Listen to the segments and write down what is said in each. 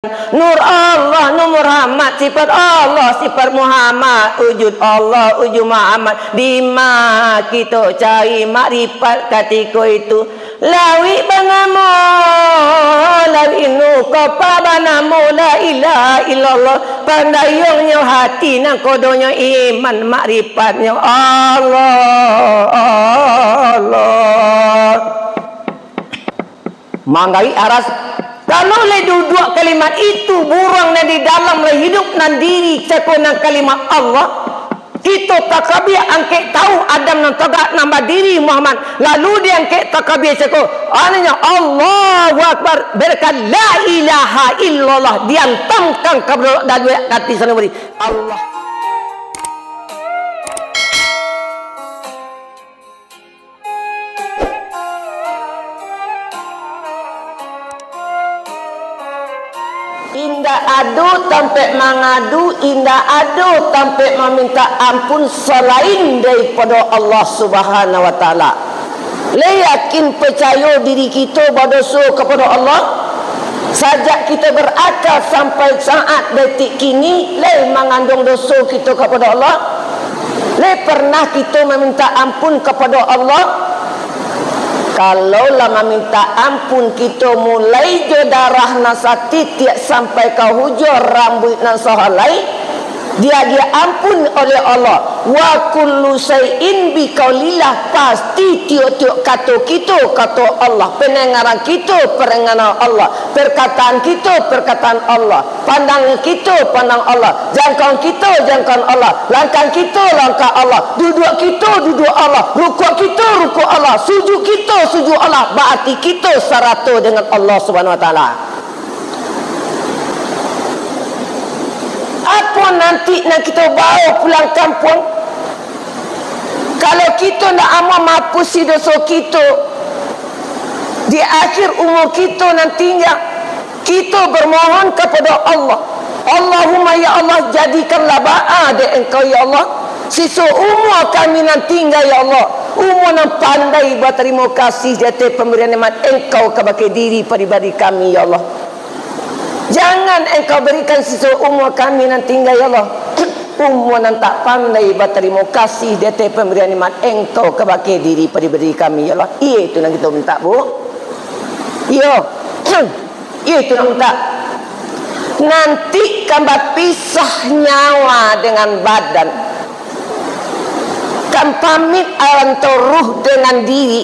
Nur Allah, Nur Muhammad, sifat Allah, sifat Muhammad, wujud Allah, wujud Muhammad. Di mana kita cari makrifat ketika itu? Lawi bangamu, lawi nukopa banamu, la ilaha illallah. Pandayungnya hati nang kodonya iman makrifatnya Allah, Allah. Manggai aras. Kalau le duduk kalimat itu burang di dalam le hidup nan diri cekonang kalimat Allah, kita takabir angke tahu Adam nan tegak nama diri Muhammad, lalu dia angke takabir ceko ananya Allahu Akbar berkat la ilaha illallah diantamkan kepada dalam hati sendiri Allah. Indah adu sampai mengadu, indah adu sampai meminta ampun selain daripada Allah Subhanahu wa taala. Le yakin percaya diri kita berdosa kepada Allah. Sajak kita berakal sampai saat detik kini, le mengandung dosa kita kepada Allah. Le pernah kita meminta ampun kepada Allah. Kalau lama minta ampun kita mulai je darah nasati tiak sampai ke hujur rambut nan sahalai, dia ampun oleh Allah. Wa kullu syai'in bi qaulillah, pasti tiuk-tiuk kata kita kata Allah, pendengaran kita pendengaran Allah, perkataan kita perkataan Allah, pandangan kita pandang Allah, jangkauan kita jangkauan Allah, langkah kita langkah Allah, duduk kita duduk Allah, rukuk kita rukuk Allah, sujud kita sujud Allah, berarti kita serata dengan Allah Subhanahu wa taala. Apa nanti nak kita bawa pulang kampung? Kalau kita nak amal mapusi dosa kita di akhir umur kita nantinya, kita bermohon kepada Allah, Allahumma ya Allah, jadikanlah ba'ada engkau ya Allah sisa umur kami nantinya ya Allah, umur yang pandai berterima kasih jatuh pemberian nikmat engkau kepada diri pribadi kami ya Allah. Jangan engkau berikan sisa umur kami nanti ya Allah, umur yang tak pandai berterima kasih di atas pemberian nikmat engkau kepada diri pribadi kami ya Allah. Itu yang kita minta bu. Yo, itu yang minta. Nanti kambah pisah nyawa dengan badan, kan pamit antara ruh dengan diri.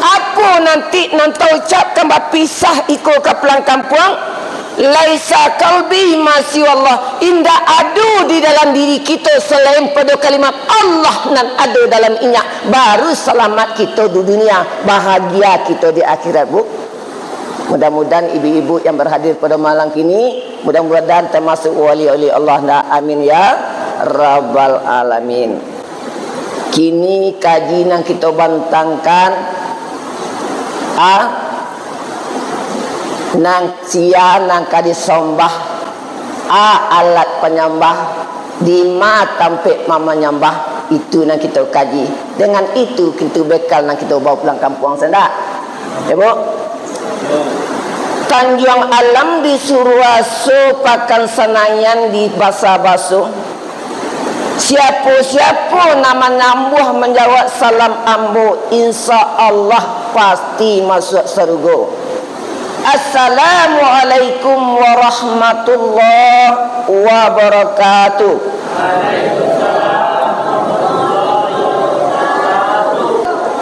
Apa nanti ucap kambah pisah ikut ke pulang kampung? Laisa kalbi masih Allah, indah adu di dalam diri kita selain pada kalimat Allah nan ada dalam inyak, baru selamat kita di dunia, bahagia kita di akhirat bu. Mudah-mudahan ibu-ibu yang berhadir pada malam kini, mudah-mudahan termasuk wali-wali Allah. Amin ya rabbal alamin. Kini kaji yang kita bantangkan nang sia nang kadi sombah alat penyembah di ma tampik mama nyembah, itu nang kita kaji. Dengan itu kita bekal nang kita bawa pulang kampung sendak ya bu. Tanjung alam disuruh aso pakan senayan di basa-baso, siapa-siapa nama nambuh menjawab salam ambu, insya Allah pasti masuk surga. Assalamualaikum warahmatullahi wabarakatuh.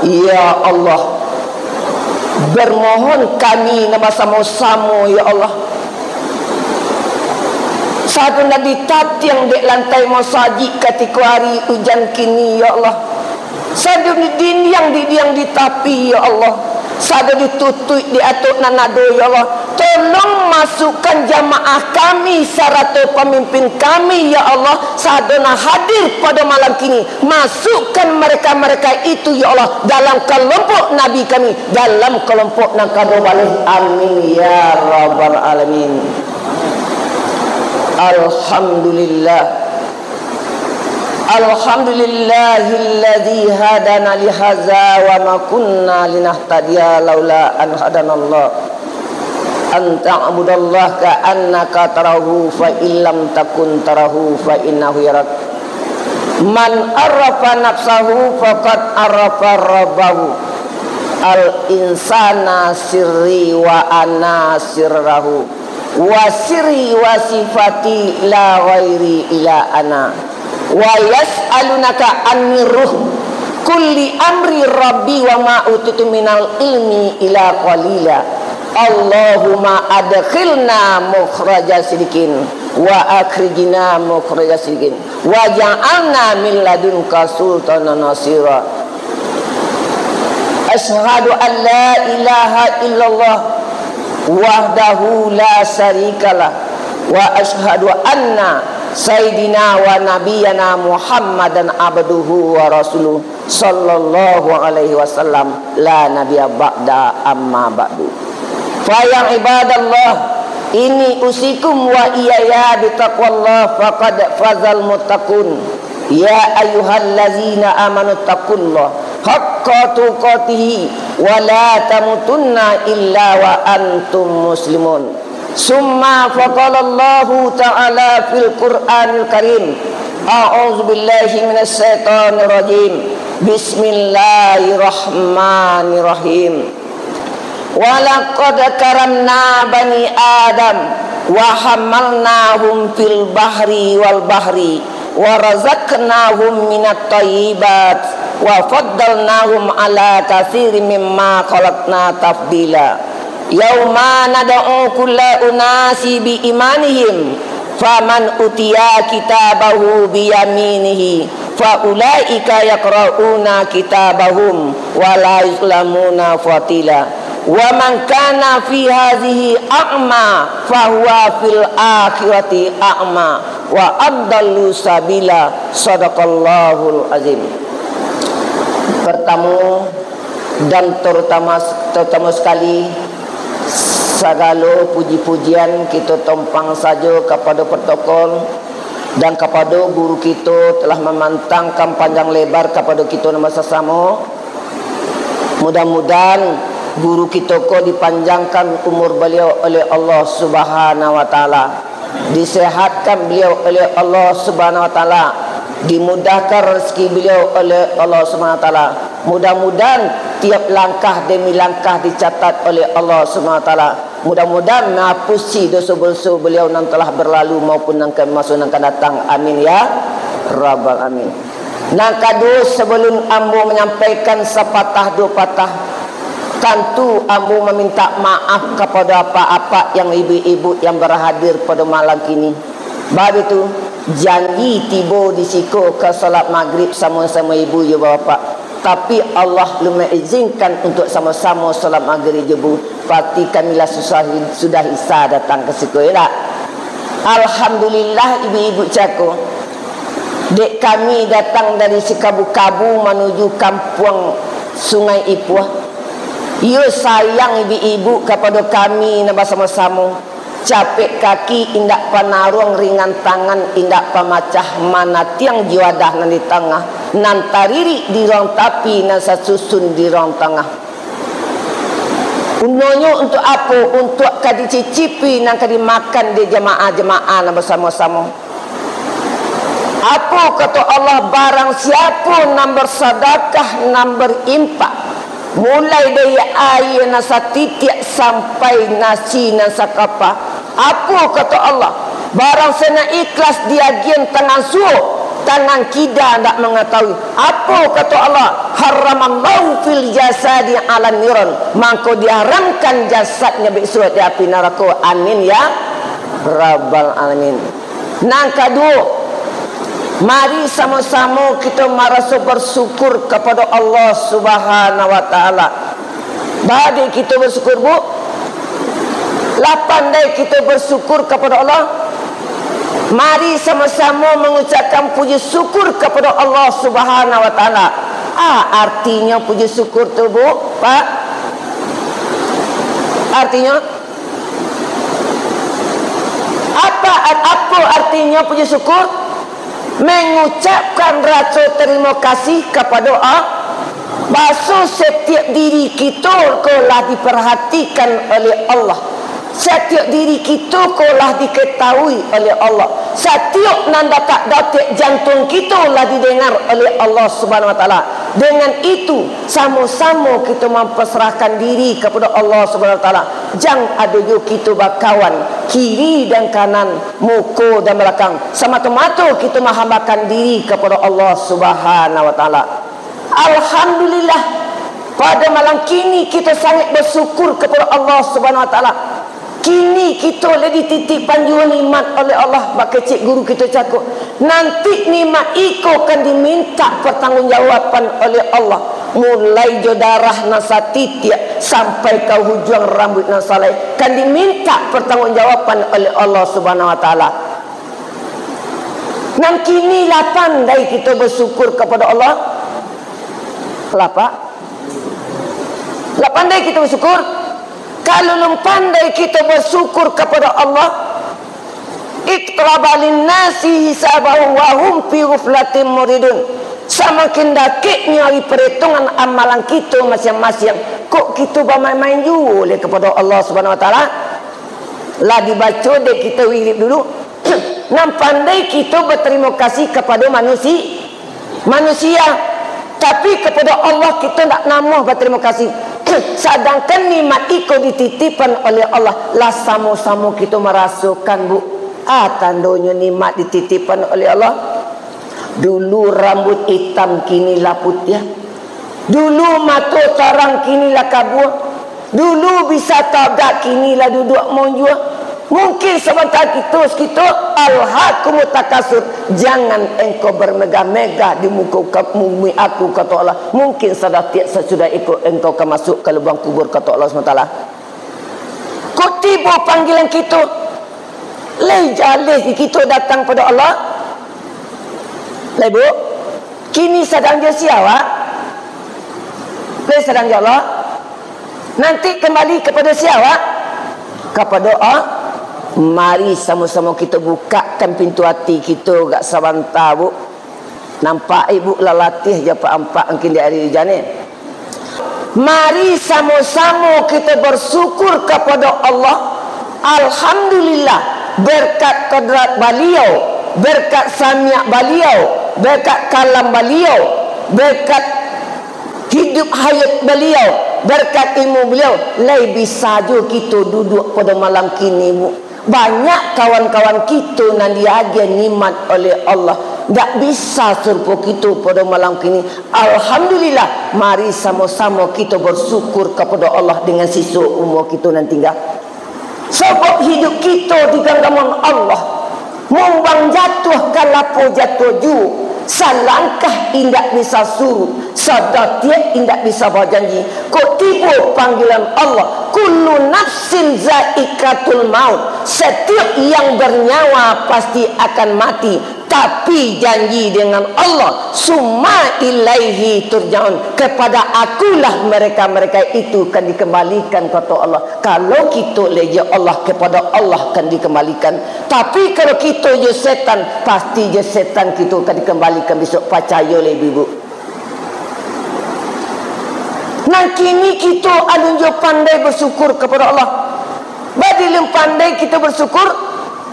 Ya Allah, bermohon kami nama sama-sama ya Allah. Satu nadi yang di lantai masjid ketika hari hujan kini ya Allah. Satu di dinding di tapi ya Allah. Sada ditutup di atuk nanado ya Allah. Tolong masukkan jamaah kami serta pemimpin kami ya Allah, sadana hadir pada malam kini, masukkan mereka-mereka itu ya Allah dalam kelompok Nabi kami, dalam kelompok nakado balik. Amin ya rabbal alamin. Alhamdulillah, alhamdulillahilladzi hadana lihaza wa ma kunna linahtadiya laula an hadanallah. anta abudallah ka annaka tarahu fa illam takun tarahu fa innahu yarak. Man arafa nafsahu faqad arafa rabbahu. Al insana sirri wa ana sirrahu wa sirri wa sifati la ghairi ila ana wa yas'alunaka anni ruh kulli amri rabbi wa ma utitu minal ilmi ila qalila. Allahumma adkhilna mukhraja sidikin wa akhrijna mukhraja sidikin wa ja'alna min ladunka sultanan nasira. Asyhadu an la ilaha illallah wahdahu la syarikalah wa asyhadu anna sayyidina wa nabiyyana Muhammadan abduhu wa rasuluh sallallahu alaihi wasallam la nabiyya ba'da amma ba'du. Fa ya ibadallah, ini usikum wa iyaya bitaqwallah faqad fazal muttaqun. Ya ayyuhallazina amanu taqullaha haqqa tuqatih wa la tamutunna illa wa antum muslimun. Summa faqala Allah ta'ala fil Qur'anil Karim, a'udzu billahi minasy syaithanir rajim. Bismillahirrahmanirrahim. Wa laqad karamna bani Adam wa hamalnahum fil bahri wal bahri wa razaqnahum minat thayyibat wa faddalnahum ala katsirin mimma khalaqna tafdila. Yauma nad'u kulla unasi bi imanihim faman utiya kitabahu bi yaminihi fa ulaika yaqra'una kitabahum wa la yuzlamuna fatila. Wa man kana fi hadhihi a'ma fa huwa fil akhirati a'ma wa adallu sabila. Sadaqallahul azim. Pertama dan terutama sekali, segala puji-pujian kita tumpang saja kepada protokol dan kepada guru kita telah memantangkan panjang lebar kepada kita nama sesama. Mudah-mudahan guru kita ko dipanjangkan umur beliau oleh Allah Subhanahu wa taala, disehatkan beliau oleh Allah Subhanahu wa taala, dimudahkan rezeki beliau oleh Allah Subhanahu wa taala. Mudah-mudahan tiap langkah demi langkah dicatat oleh Allah Subhanahu wa taala. Mudah-mudahan mengapusi dosa-dosa beliau yang telah berlalu maupun yang akan masuk dan akan datang. Amin ya rabbal alamin. Nang kadu sebelum ambo menyampaikan sepatah dua patah, tentu ambo meminta maaf kepada apa-apa yang ibu-ibu yang berhadir pada malam kini. Baik itu janji tiba di siko ke salat maghrib sama-sama ibu ya bapak, tapi Allah belum mengizinkan untuk sama-sama salat maghrib ibu. Pasti kamilah sudah isa datang ke siko ya. Alhamdulillah ibu-ibu cako, dek kami datang dari Sikabu-Kabu menuju kampung Sungai Ipuah. Ya sayang ibu-ibu kepada kami naba sama-sama. Capek kaki indak panarung, ringan tangan indak pamacah, mana tiang jiwadah nan di tengah, nan tariri di rong tapi nan sasusun di rong tengah. Unonyo untuk apa? Untuk kadi cicipi nan kadi makan di jemaah-jemaah naba sama-sama. Apa kata Allah, barang siapa nan bersedekah nan berimpak, mulai dari air nasa titik sampai nasi nasa kapah. Apa kata Allah, barang sena ikhlas diagian tangan suruh, tangan kida tak mengetahui. Apa kata Allah, haramallahu fil jasadi ala niran, maka diharamkan jasadnya bersurat di api neraka. Amin ya rabbal alamin. Nang kedua, mari sama-sama kita merasa bersyukur kepada Allah Subhanahu wa taala. Bagi kita bersyukur bu, pandai kita bersyukur kepada Allah. Mari sama-sama mengucapkan puji syukur kepada Allah Subhanahu wa taala. Artinya puji syukur tu bu, Pak? Artinya apa artinya puji syukur? Mengucapkan rasa terima kasih kepada Allah. Bahasa setiap diri kita telah diperhatikan oleh Allah. setiap diri kita kolah diketahui oleh Allah. Setiap nanda tak detik jantung kita lah didengar oleh Allah Subhanahu Wa Taala. Dengan itu sama-sama kita memperserahkan diri kepada Allah Subhanahu Wa Taala. Jangan ada yuk kita berkawan kiri dan kanan, muka dan belakang. Semata-mata kita menghambakan diri kepada Allah Subhanahu Wa Taala. Alhamdulillah, pada malam kini kita sangat bersyukur kepada Allah Subhanahu Wa Taala. Kini kita lagi titipan juga nikmat oleh Allah. Bak cik guru kita cakap, nanti nikmat iko akan diminta pertanggungjawaban oleh Allah. Mulai jo darah nasa titik sampai ke hujung rambut nasa lain, kan diminta pertanggungjawaban oleh Allah Subhanahu Wa Taala. Nan kini lah pandai kita bersyukur kepada Allah. Kenapa? Lah pandai kita bersyukur. Kalau belum pandai kita bersyukur kepada Allah, iqtaraba lin-nasi hisabahum wa hum fi ghaflatin muridun. Semakin dakiknya hari perhitungan amalan kita masing-masing, kok kita bermain-main juga oleh kepada Allah Subhanahu Wa Taala. Lah dibaca dek kita wirid dulu. Nam pandai kita berterima kasih kepada manusia, tapi kepada Allah kita tak nama berterima kasih. Sedangkan nikmat itu dititipkan oleh Allah, lah sama-sama kita merasakan bu. Tandanya nikmat dititipkan oleh Allah. Dulu rambut hitam kinilah putih. Dulu mata terang kinilah kabur. Dulu bisa tabrak kinilah duduk monjua. Mungkin sebentar kita alhaqumut takasur. Jangan engkau bermegah-megah di muka bumi aku, kata Allah. Mungkin sesudah ikut engkau akan masuk ke lubang kubur, kata Allah SWT. Kau tiba panggilan kita, leh kita datang pada Allah. Lebu, kini sedang je siapa? Leh sedang je Allah. Nanti kembali kepada siapa? Kepada Allah. Mari sama-sama kita bukakan pintu hati kita gak sabanta bu. Nampak ibu lah latih je pak mungkin di hari janin. Mari sama-sama kita bersyukur kepada Allah. Alhamdulillah, berkat kodrat beliau, berkat samiak beliau, berkat kalam beliau, berkat hidup hayat beliau, berkat ilmu beliau, lai bisa je kita duduk pada malam kini bu. Banyak kawan-kawan kita yang diajar nikmat oleh Allah, tak bisa serupa kita pada malam kini. Alhamdulillah, mari sama-sama kita bersyukur kepada Allah dengan sisa umur kita nan tinggal. Sebab hidup kita di genggaman Allah, mumbang jatuh kalapo jatuh ju. Salangkah indak bisa suruh, sadatia indak bisa berjanji. Kau tiba panggilan Allah, kullu nafsin zaikatul maut. Setiap yang bernyawa pasti akan mati, tapi janji dengan Allah, summa ilaihi turja'un. Kepada akulah mereka-mereka itu akan dikembalikan, kata Allah. Kalau kita leja Allah, kepada Allah akan dikembalikan. Tapi kalau kita je setan, pasti je setan kita akan dikembalikan besok. Percaya oleh ibu. Nah kini kita ada je pandai bersyukur kepada Allah. Badilah pandai kita bersyukur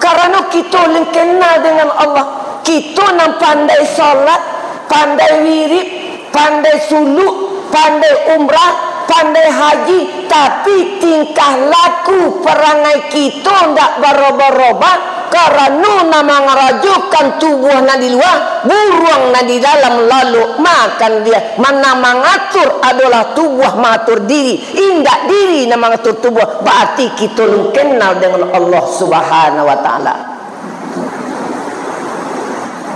karena kita kenal dengan Allah. Kita nak pandai salat, pandai wirid, pandai suluk, pandai umrah, pandai haji, tapi tingkah laku perangai kita tidak berubah-ubah. Karena nama ngerajukan tubuh na di luar, buruang na di dalam, lalu makan dia. Mana mengatur adalah tubuh mengatur diri, indak diri na mengatur tubuh. Berarti kita kenal dengan Allah Subhanahu Wa Taala.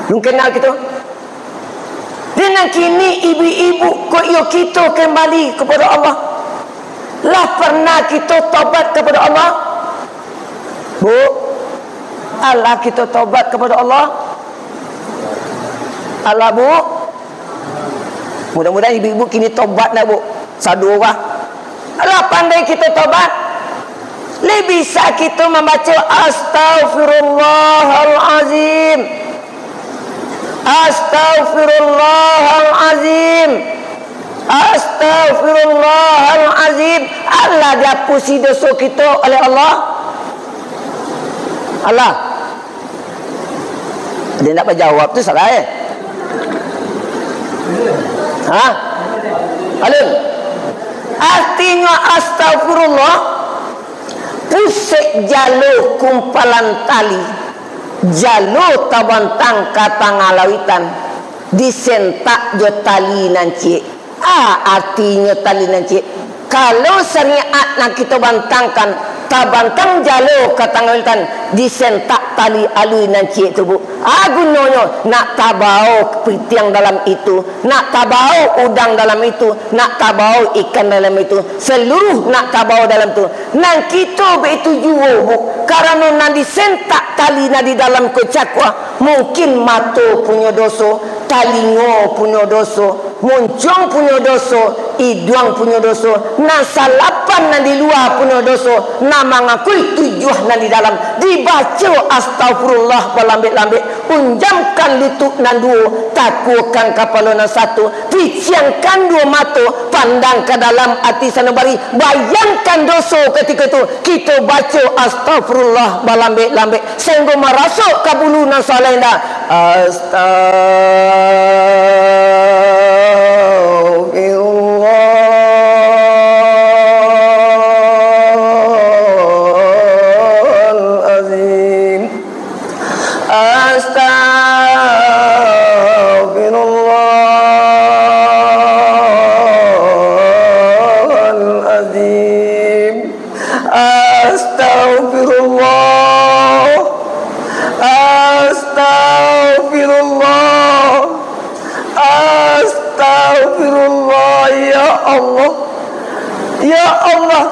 Lu kenal kita? Dengan kini ibu-ibu kok yo kita kembali kepada Allah. Lah pernah kita tobat kepada Allah? Bu, Allah kita tobat kepada Allah. Allah bu, mudah-mudahan ibu-ibu kini tobat dah bu. Sadu orang. Allah pandai kita tobat. Lebih bisa kita membaca Astaghfirullahalazim. Astaghfirullahalazim. Astaghfirullahalazim. Allah dihapusi dosa kita oleh Allah. Allah. Dia nak berjawab tu salah Ha? Alun. Artinya astagfirullah pusik jalur kumpalan tali, jalur tabantang kata ngalawitan disentak jo tali nanci. Artinya tali nanci. Kalau syariat nak kita bantangkan tabantang jalur kata ngalawitan disentak tali alui nanci tu bu. Gunanya nak tabau pitiang dalam itu, nak tabau udang dalam itu, nak tabau ikan dalam itu, seluruh nak tabau dalam tu. Nang kita begitu jua bu, karena nak disentak tali na di dalam kecakwa, mungkin mata punya dosa, talingo punya dosa, muncung punya dosa, hidung punya dosa, na salapan na di luar punya dosa, na mengakui tujuh na di dalam, dibaca astagfirullah berlambik-lambik, unjamkan lutut nan dua, takukan kepala nan satu, piciangkan dua mata, pandang ke dalam hati sanubari, bayangkan dosa ketika itu, kita baca astagfirullah berlambik-lambik, sehingga merasuk ke bulu nan saleh dah.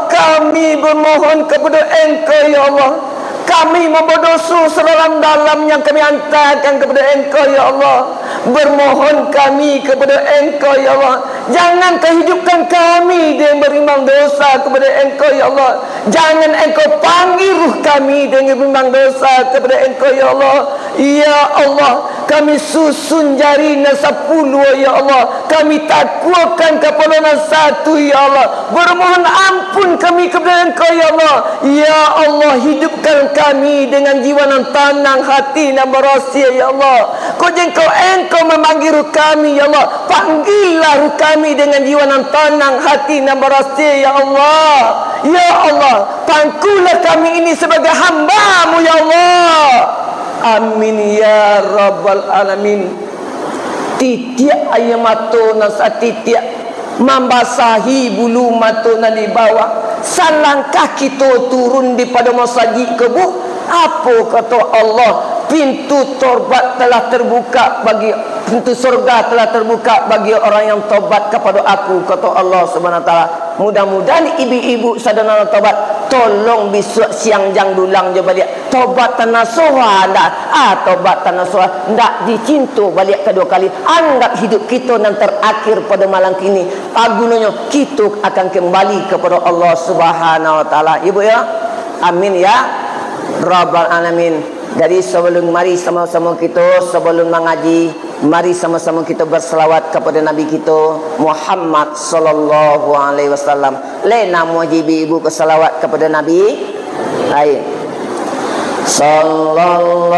Kami bermohon kepada Engkau ya Allah. Kami memberdosa sedalam-dalam yang kami hantarkan kepada Engkau ya Allah. Bermohon kami kepada Engkau ya Allah. Jangan kehidupkan kami dengan berimbang dosa kepada Engkau ya Allah. Jangan Engkau panggil ruh kami dengan berimbang dosa kepada Engkau ya Allah. Ya Allah, kami susun jari na 10 ya Allah. Kami takwakan kepada na 1 ya Allah. Bermohon ampun kami kepada Engkau ya Allah. Ya Allah, hidupkan kami dengan jiwa nan tenang, hati nan berrahsia ya Allah. Kau Engkau memanggil ruh kami ya Allah. Panggillah ruh kami dengan jiwa nan tenang, hati nan berrahsia ya Allah. Ya Allah, pangkulah kami ini sebagai hamba-Mu ya Allah. Amin ya rabbal alamin. Titiak ayam mata nan satitiak membasahi bulu mata nan di bawah. Salangkah kita turun di pada masjid kebu. Apa kata Allah? Pintu taubat telah terbuka bagi, pintu surga telah terbuka bagi orang yang taubat kepada aku, kata Allah Subhanahu wa taala. Mudah-mudahan ibu-ibu sadana taubat, tolong besok siang jang dulang je balik. Taubat tanasuha ndak? Taubat tanasuha ndak dicinta balik kedua kali. Anggap hidup kita yang terakhir pada malam kini. Gunanya kita akan kembali kepada Allah Subhanahu wa taala. Ibu ya. Amin ya rabbal alamin. Jadi sebelum mari sama-sama kita, sebelum mengaji, mari sama-sama kita berselawat kepada Nabi kita Muhammad sallallahu alaihi wasallam. Lena mujibi ibu berselawat kepada Nabi. Baik. Sallallahu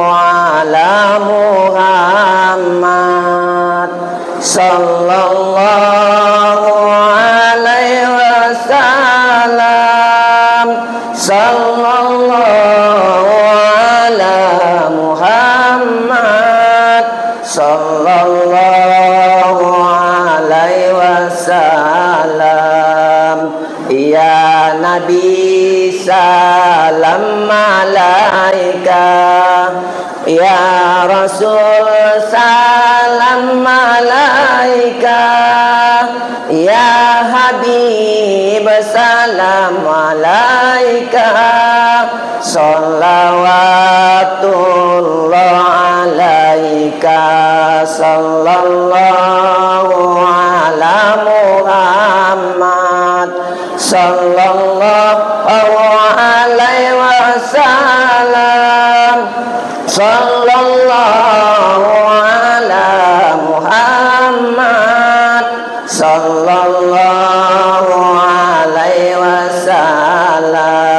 ala Muhammad sallallahu alaihi wasallam. Sallallahu sallallahu alaihi wasallam. Ya Nabi salam alaika, ya Rasul salam alaika, ya Habib salam alaika. Salawatullah alaika, sallallahu ala Muhammad sallallahu alaihi wasallam. Sallallahu ala Muhammad sallallahu alaihi wasallam.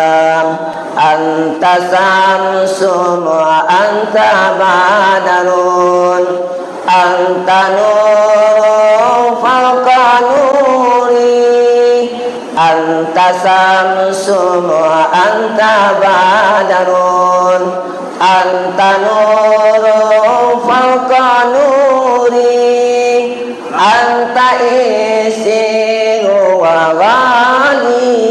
Anta samsum wa anta badarun, anta nurun fawqa nuri, anta samsum wa anta badarun, anta nurun fawqa nuri, anta isiru wa ghali,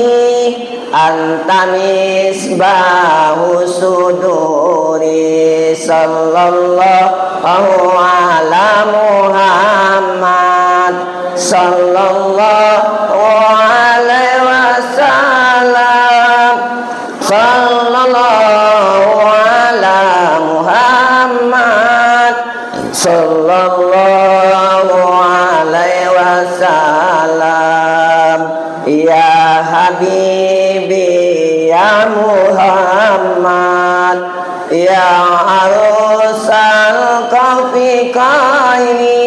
anta misbahu suduri. Sallallahu ala Muhammad, sallallahu alaihi wasallam, sallallahu ala Muhammad, sallallahu alaihi wasallam. Ya Habibi ya Muhammad, ya arusal kafiqaini,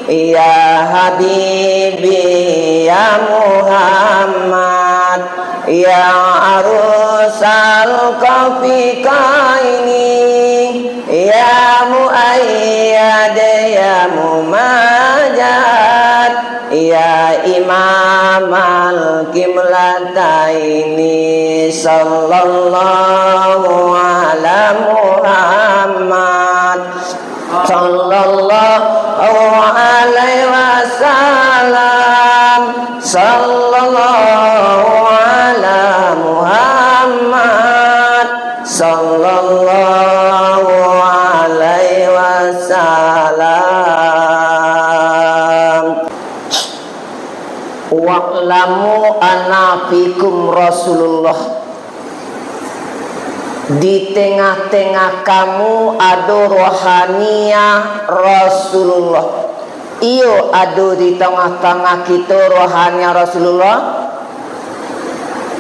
ya Habibi ya Muhammad, ya arusal kafiqaini, ya muayyad ya mumajad, ya imam al-qiblataini. Sallallahu ala Muhammad, sallallahu alaihi wasallam, sallallahu ala Muhammad, sallallahu alaihi wasallam. Wa'lamu anna fikum Rasulullah, di tengah-tengah kamu ada rohaniah Rasulullah. Iyo ada di tengah-tengah kita rohaniah Rasulullah.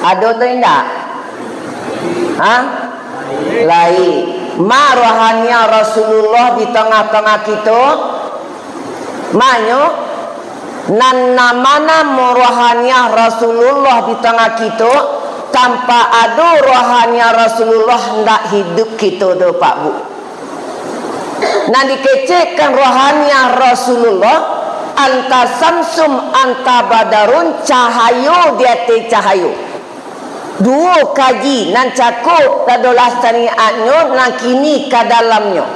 Ada atau tidak? Hah? Lain. Ma rohaniah Rasulullah di tengah-tengah kita? Manyo? Nan namana rohaniah Rasulullah di tengah kita, tanpa ada rohaniah Rasulullah hendak hidup kita tu Pak Bu. Nak dikecekkan rohaniah Rasulullah, anta samsum anta badarun, cahayo di atas cahayo. Dua kaji nan cakup dadolah syariatnya, nan kini ke dalamnya.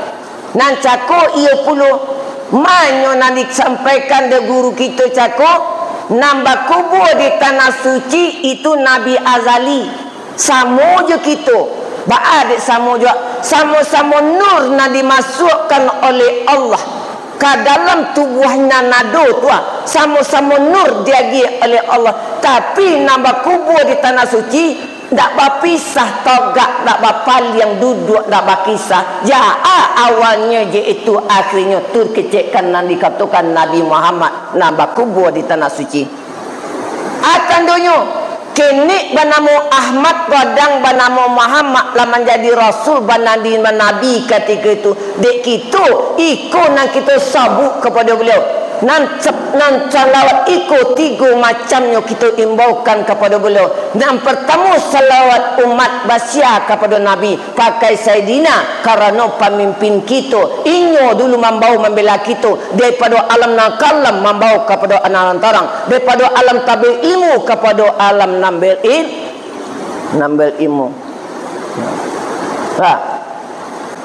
Nan cakup ia puluh manyo nan disampaikan de guru kita cakup. Nambah kubur di tanah suci itu Nabi Azali. Sama je kita. Baadik sama je. Sama-sama nur nak dimasukkan oleh Allah ke dalam tubuhnya nado tu. Sama-sama nur diagi oleh Allah. Tapi nambah kubur di tanah suci, tak berpisah togak, tak berpal yang duduk, tak berkisah. Awalnya je itu, akhirnya tu kecekkan yang dikatakan Nabi Muhammad nambah kubur di tanah suci. Akan dunia kini bernama Ahmad Badang bernama Muhammad lah menjadi Rasul banadi Nabi ketika itu. Dek kita ikut nan kita sabuk kepada beliau. Nan salawat ikut tiga macamnya kita imbaukan kepada beliau. Yang pertama salawat umat basia kepada Nabi pakai Sayyidina kerana pemimpin kita. Inyo dulu membau membela kita daripada alam nakalam membau kepada alam tarang, daripada alam tabir ilmu kepada alam nambel ilmu.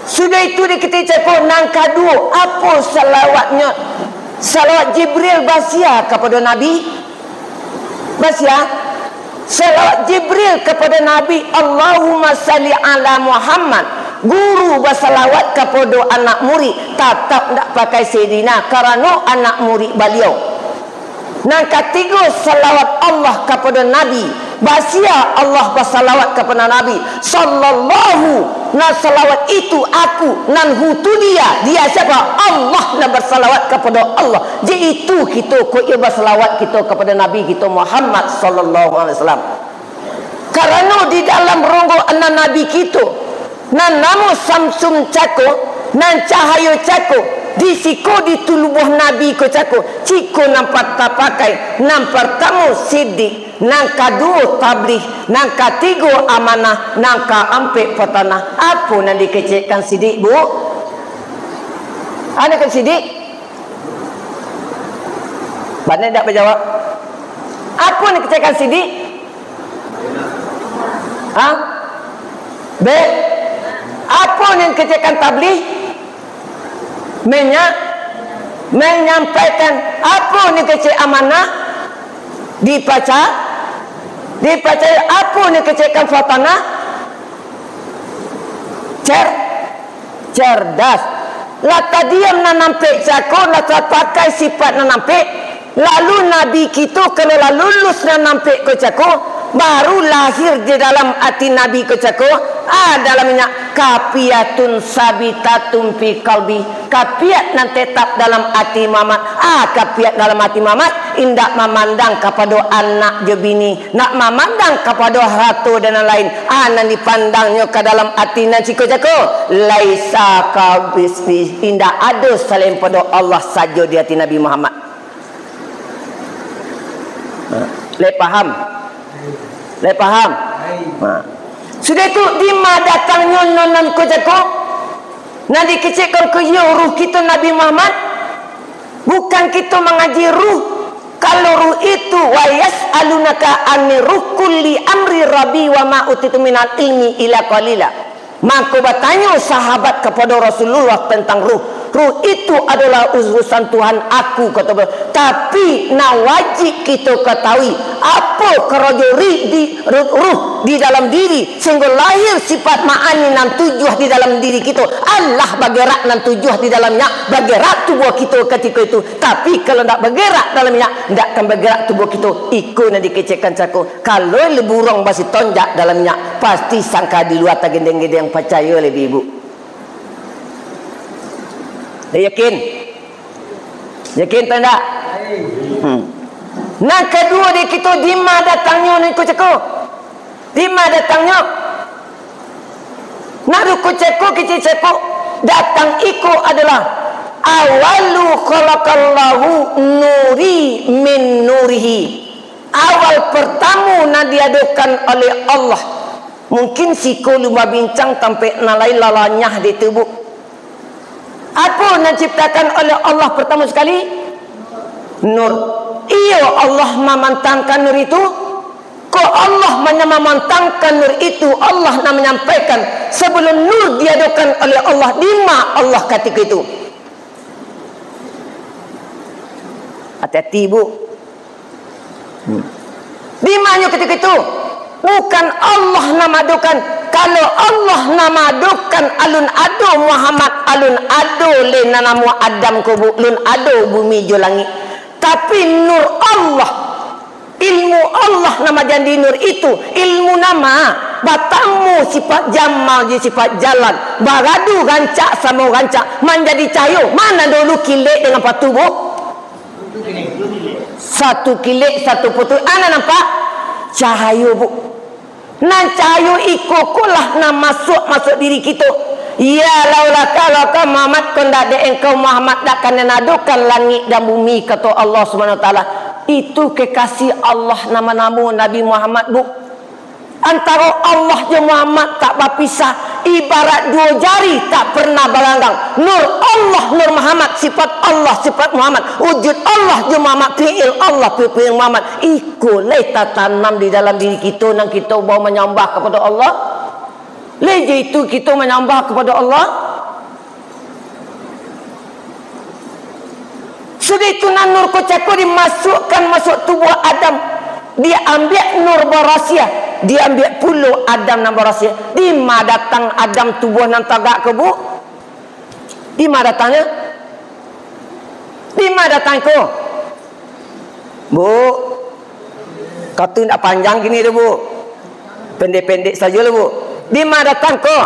Sudah itu kita cakap nang kedua apa salawatnya? Salawat Jibril basia kepada Nabi. Basia salawat Jibril kepada Nabi. Allahumma salli ala Muhammad. Guru bersalawat kepada anak murid, tetap tak pakai Sayyidina kerana anak murid beliau. Yang ketiga salawat Allah kepada Nabi. Basia Allah bersalawat kepada Nabi sallallahu. Nah salawat itu aku nan hutu dia siapa? Allah nak bersalawat kepada Allah. Jadi itu kita ko ia bersalawat kita kepada Nabi kita Muhammad sallallahu alaihi wasallam. Karena di dalam ronggo anak Nabi kita nan namo samsum cako nan cahaya cako di siko di tulubuh Nabi ko cako ciko nampak tak pakai nam pertama sidik nang kadu tabligh, nang katiga amanah, nang kaampe petanah. Apa nak dikecekkan sidik, Bu? Ada kan sidik? Bandar tak berjawab. Apa nak dikecekkan sidik? Ha? B. Apa yang dikecekkan tabligh? Menyampaikan. Apa ni kecil amanah dibaca apa ni kecilkan fatanah cerdas lata diam na nampik cakap lata pakai sifat na nampik lalu nabi kita kena lulus na nampik ke cakap baru lahir di dalam hati nabi ke cakap dalamnya kapiatun sabitatun fi qalbi, kapiat nan tetap dalam hati Muhammad. Kapiat dalam hati Muhammad indak memandang kepada anak je bini, nak memandang kepada ratu dan lain. Nan dipandangnya ke dalam hati nan ciko-ciko laisa ka bisnis, indak ada selain pada Allah saja di hati Nabi Muhammad. Le faham? Sudah itu di mana datangnya nonan ko jako nak dikecekkan ke ruh kita Nabi Muhammad. Bukan kita mengaji ruh. Kalau ruh itu wa yas'alunaka anir ruh kulli amri rabbi wa ma utitu minal ilmi ila qalila. Maka bertanya sahabat kepada Rasulullah tentang ruh. Ruh itu adalah urusan Tuhan aku, kata beliau. Tapi nak wajib kita ketahui apa kerajaan di ruh di dalam diri sehingga lahir sifat ma'ani nan tujuh di dalam diri kita. Allah bergerak nan tujuh di dalamnya, bergerak tubuh kita ketika itu. Tapi kalau tak bergerak dalamnya, tak akan bergerak tubuh kita. Ikut nak dikecekkan cakap. Kalau leburong masih tonjak dalamnya, pasti sangka di luar tak gendeng-gendeng percaya lebih ibu. Yakin? Yakin tak tak? Nah kedua dia kita di mana datangnya ni ku cakap? Di mana datangnya? Nak ku cakap kita cakap datang iku adalah awalu khalaqallahu nuri min nurihi. Awal pertama nak diadakan oleh Allah. Mungkin siku lumba bincang sampai nalai lalanyah di tubuh. Apa yang diciptakan oleh Allah pertama sekali? Nur. Iya Allah memantangkan nur itu. Kok Allah memantangkan nur itu, Allah nak menyampaikan sebelum nur diadakan oleh Allah. Di mana Allah ketika itu? Hati-hati ibu. Di mana ketika itu? Bukan Allah namadukan. Kalau Allah namadukan alun ado Muhammad, alun ado le nanamu Adam kubu, lun ado bumi jo langit. Tapi nur Allah, ilmu Allah nama jadi nur itu, ilmu nama batamu sifat jamal je sifat jalan, baradu rancak sama rancak menjadi cahaya. Mana dulu kilik dengan patu bu? Satu kilik satu putu. Ana nampak cahaya bu. Nan cahaya ikukulah nak masuk diri kita. Ya laulah kalau kau Muhammad kau tak ada engkau Muhammad tak akan menadukan langit dan bumi, kata Allah Subhanahu Wa Taala. Itu kekasih Allah nama-nama Nabi Muhammad bu. Antara Allah dan Muhammad tak berpisah, ibarat dua jari tak pernah berlanggang. Nur Allah, nur Muhammad, sifat Allah, sifat Muhammad, wujud Allah dan Muhammad, fi'il Allah, fi'il Muhammad. Ikulah tanam di dalam diri kita dan kita bawa menyembah kepada Allah. Leja itu kita menyembah kepada Allah. Sudah itu nur kocako dimasukkan masuk tubuh Adam. Dia ambil nur berasia. Dia ambil puluh Adam nan berasia. Di mana datang Adam tubuh nan tagak ke bu? Di mana datangnya? Di mana datang ko? Bu, kata nak panjang gini tu bu. Pendek-pendek saja lah bu. Di mana datang ko?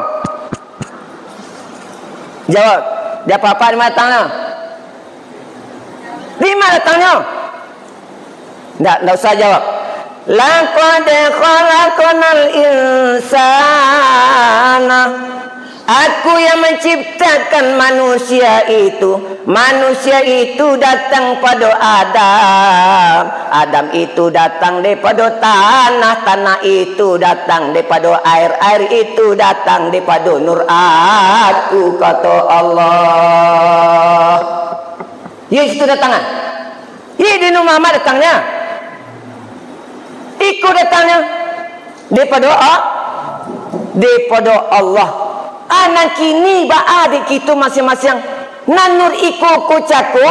Jawab. Dia apa-apa di mana datangnya? Di mana datangnya? Tak usah jawab. Laqad khalaqnal insana. Aku yang menciptakan manusia itu datang pada Adam. Adam itu datang daripada tanah, tanah itu datang daripada air, air itu datang daripada nur aku, kata Allah. Ya, itu datangnya. Ya, di Nur Muhammad datangnya. Ikut datangnya daripada Allah. Anak kini adik kita masing-masing nanur iko kocako,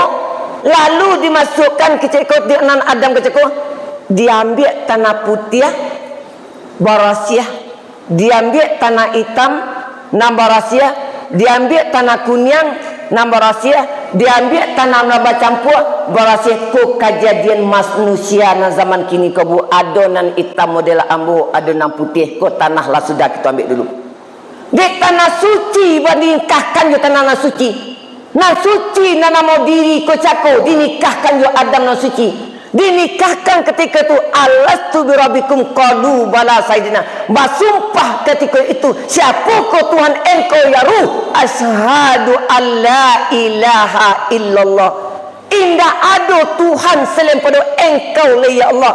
lalu dimasukkan ke ceko di nan Adam ke ceko, diambil tanah putih barasiah, diambil tanah hitam nambarasiah, diambil tanah kuning nambarasiah, diambil tanah naba campur barasiah. Ko kejadian manusia na zaman kini ko bu adonan hitam model ambo, adonan putih ko tanah lah sudah kita ambil dulu. Di tanah suci dinikahkan yo tanah suci. Nah suci nana mau diri ko cako dinikahkan yo Adam na suci. Dinikahkan ketika itu alastu birabbikum qalu bala sayyidina. Bersumpah ketika itu, siapa ko Tuhan engkau ya Ruh? Asyhadu alla ilaha illallah. Indah ada Tuhan selain pada engkau ya Allah.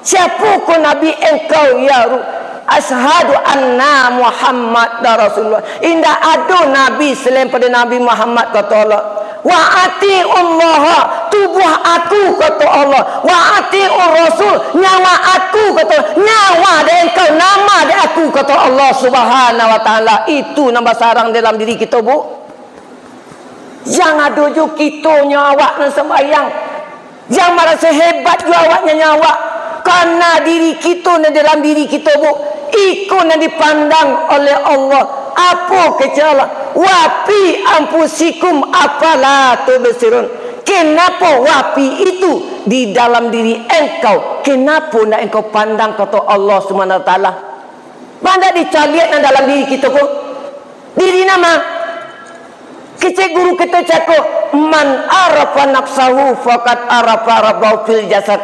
Siapa ko Nabi engkau ya Ruh? Asyhadu anna Muhammad Rasulullah. Indah ada Nabi selain pada Nabi Muhammad, kata Allah. Wa ati'ullah, tubuh aku, kata Allah. Wa ati'ur Rasul, nyawa aku, kata Allah. Nyawa dan engkau, nama dan aku, kata Allah Subhanahu wa ta'ala. Itu nama sarang dalam diri kita, bu. Jangan dojo kita nyawa dan sembahyang. Jangan merasa hebat juga awaknya nyawa. Karena diri kita dan dalam diri kita, bu, ikut yang dipandang oleh Allah. Apa kecala? Wapi ampusikum apalah tubsirun. Kenapa wapi itu di dalam diri engkau? Kenapa nak engkau pandang, kata Allah Subhanahu wa taala? Pandang dicaliat dalam diri kita ko. Diri nama kecik guru kita cakap, man arafa nafsahu faqad arafa rabbahu fil jasad.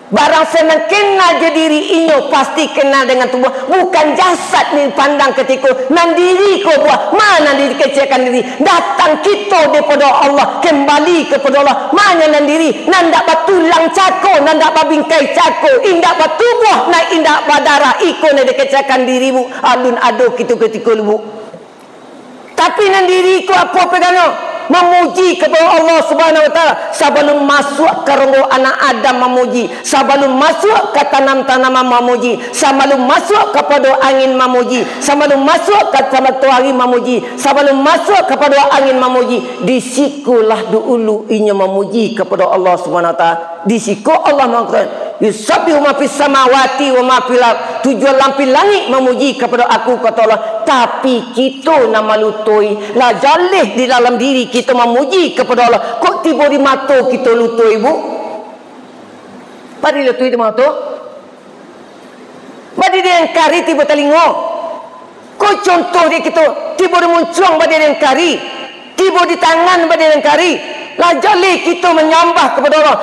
Barang senang kenal je diri inyo, pasti kenal dengan tubuh. Bukan jasad ni pandang ketika nan diri ko buah. Mana diri kecilkan diri? Datang kita daripada Allah, kembali kepada Allah. Mana nan diri? Nan dak tulang cako, nan dak bingkai cako, indak tubuh, nan indak darah. Iko nan dikecilkan dirimu. Alun ado kita ketika lubu. Tapi nan diri ko apa pegano? Memuji kepada Allah Subhanahu wa taala. Sebelum masuk ke ronggo anak Adam memuji, sebelum masuk ke tanam-tanaman memuji, sebelum masuk kepada angin memuji, sebelum masuk ke matahari memuji, sebelum masuk kepada angin memuji. Disikulah dulu inya memuji kepada Allah Subhanahu wa taala. Disiku Allah mengatakan, yusabbihu ma fis samawati wa ma fil ardh. Tujuan lampi langit memuji kepada aku, kata Allah. Tapi kita nama lutui lah jalih di dalam diri kita memuji kepada Allah. Kok tiba di mata kita lutui, bu? Padi lutui di mata. Padi dia yang kari tiba telinga. Kok contoh dia kita tiba di muncung padi dia yang kari, tiba di tangan padi dia yang kari. Lah jalih kita menyembah kepada Allah.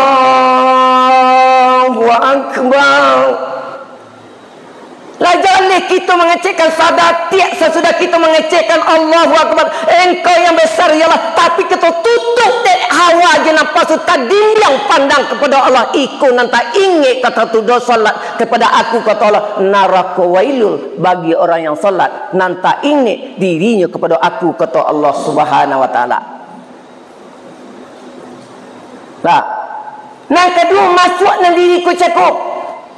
Allahu akbar. Lah jalih kita mengecekkan sadar tiap sesudah kita mengecekkan Allahu akbar. Engkau yang besar ialah, tapi kita tutup dek hawa je nafsu tadimbiang pandang kepada Allah. Iku nanti ingat kata tu do salat kepada aku, kata Allah. Neraka wailul bagi orang yang salat. Nanti ingat dirinya kepada aku, kata Allah Subhanahu wa taala. Nah, yang kedua masuk nan diriku cakup.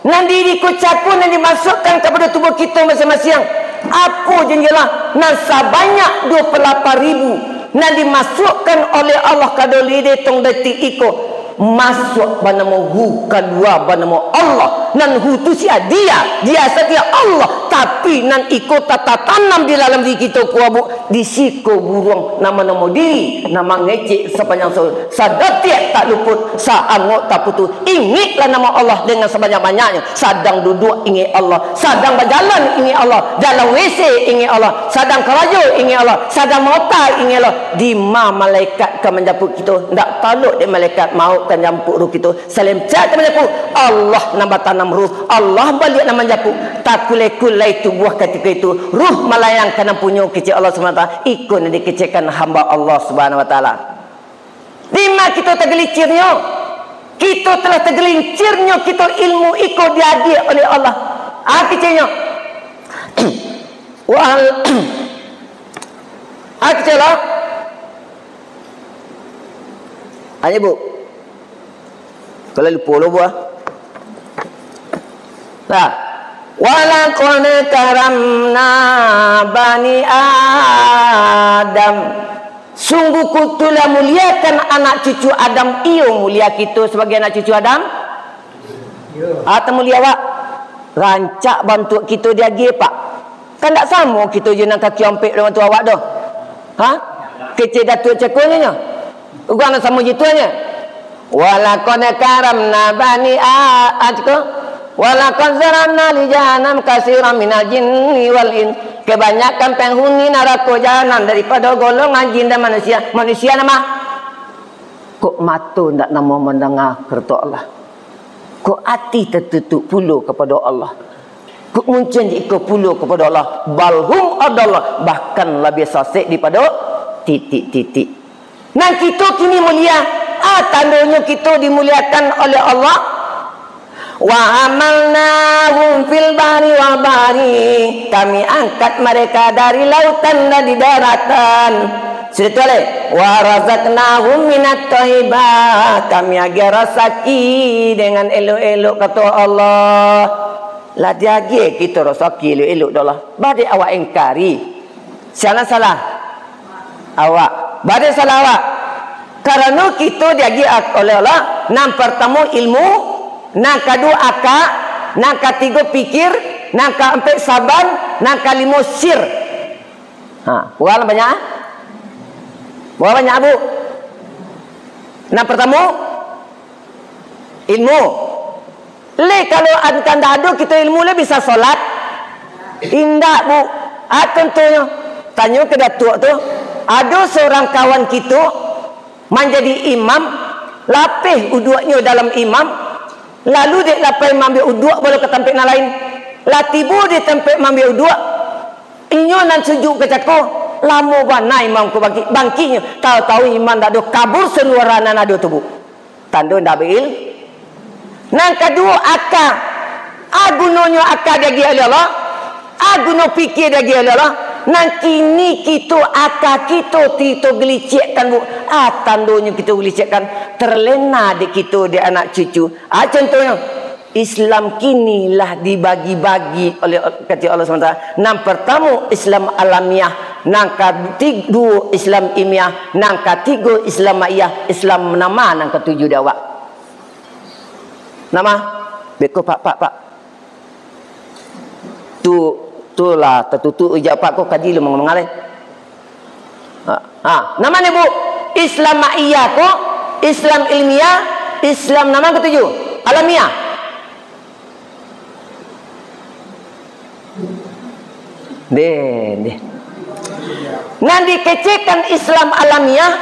Nan diriku cakup nan dimasukkan kepada tubuh kita masing-masing. Apa jenjelah? Nan sebanyak 28,000 nan dimasukkan oleh Allah kadoli detong detik iko. Masuk bernama hu kedua bernama Allah. Nan hu tu sia dia setia Allah. Tapi nan ikut tata tanam di dalam diri kita kuabu. Di siku burung nama-nama diri, nama ngecek sepanjang sahur. Sadatiak tak luput, saangot tak putus. Ingatlah nama Allah dengan sebanyak-banyaknya. Sadang duduk ingat Allah, sadang berjalan ingat Allah, dalam WC ingat Allah, sadang keraja ingat Allah, sadang motor ingat Allah. Di ma malaikat akan menjemput kita. Tak taluk dia malaikat maut akan jemput ruh kita. Salim cat menjemput Allah, nambah tanam ruh. Allah balik nama menjemput. takulai tubuh ketika itu ruh melayang karena punya kecil Allah SWT ikut dikecilkan hamba Allah Subhanahu Wa Taala. Lima kita tergelincirnya, kita telah tergelincirnya kita ilmu ikut diadik oleh Allah. Kecilnya wal kecil lah hanya bu kalau lupa lo buah nah walaqad karamna bani Adam, sungguh kutulah muliakan anak cucu Adam. Iyo mulia kita sebagai anak cucu Adam. Atau mulia pak rancak bantu kita dia gi pak. Kan tak sama kita je nak kaki ompek dengan tu awak dah. Kecil datuk cekonya. Bukan nak sama gitunya. Walaqad karamna bani Adam. Walaqad zaramna li jahannam katsiran minal jinni wal in. Kebanyakan penghuni neraka jahanam daripada golongan jin dan manusia. Manusia nama kok mata ndak nama mendengar kerta Allah. Kok hati tertutup pula kepada Allah. Kok muncul ikut pula kepada Allah. Balhum adallah, bahkan lebih sasik daripada titik-titik. Nah kita kini mulia. Tandanya kita dimuliakan oleh Allah. Wa amalnahum fil bahri wal bahri, kami angkat mereka dari lautan dan di daratan. Sudah boleh. Wa razaqnahum minat thayyibat, kami agar rasaki dengan elok-elok kata Allah. Lah dia kita rasaki elok-elok dah lah. Badai awak ingkari. Salah awak. Badai salah awak. Karena kita diagi oleh Allah. Yang pertama ilmu, yang kedua akal, yang ketiga pikir, yang keempat sabar, yang kelima sir. Bukan banyak? Bukan banyak bu. Yang pertama ilmu. Kalau akan ada kita ilmu le bisa solat. Indah bu. Tentunya tanya ke datuk tu, ada seorang kawan kita menjadi imam, lapih uduknya dalam imam, lalu dia lapih ambil uduk baru ke tempat yang lain. Lah tiba di tempat ambil uduk, inyo nan sejuk ke cako, lama bana imam ku bangkinya. Tahu-tahu imam dah ada kabur seluar nan ada tu bu. Tanda ndak bil. Nang kedua akal. Gunanya akal dia oleh Allah. Guna fikir dia oleh Allah. Nang kini kita akal kita gelicikkan bu. Tandanya kita gelicikkan terlena di kita di anak cucu. Contohnya Islam kini lah dibagi-bagi oleh kata Allah SWT. Nang pertama Islam alamiah, nang kedua Islam ilmiah, nang ketiga Islam ma'iyah, Islam nama nang ketujuh dia awak. Nama beko pak. Tu lah tertutup ijab pak kau kaji lu mengalih. Nama ni bu Islam ma'iyah ko, Islam ilmiah, Islam nama ketujuh alamiah. Deh. Nanti kecilkan Islam alamiah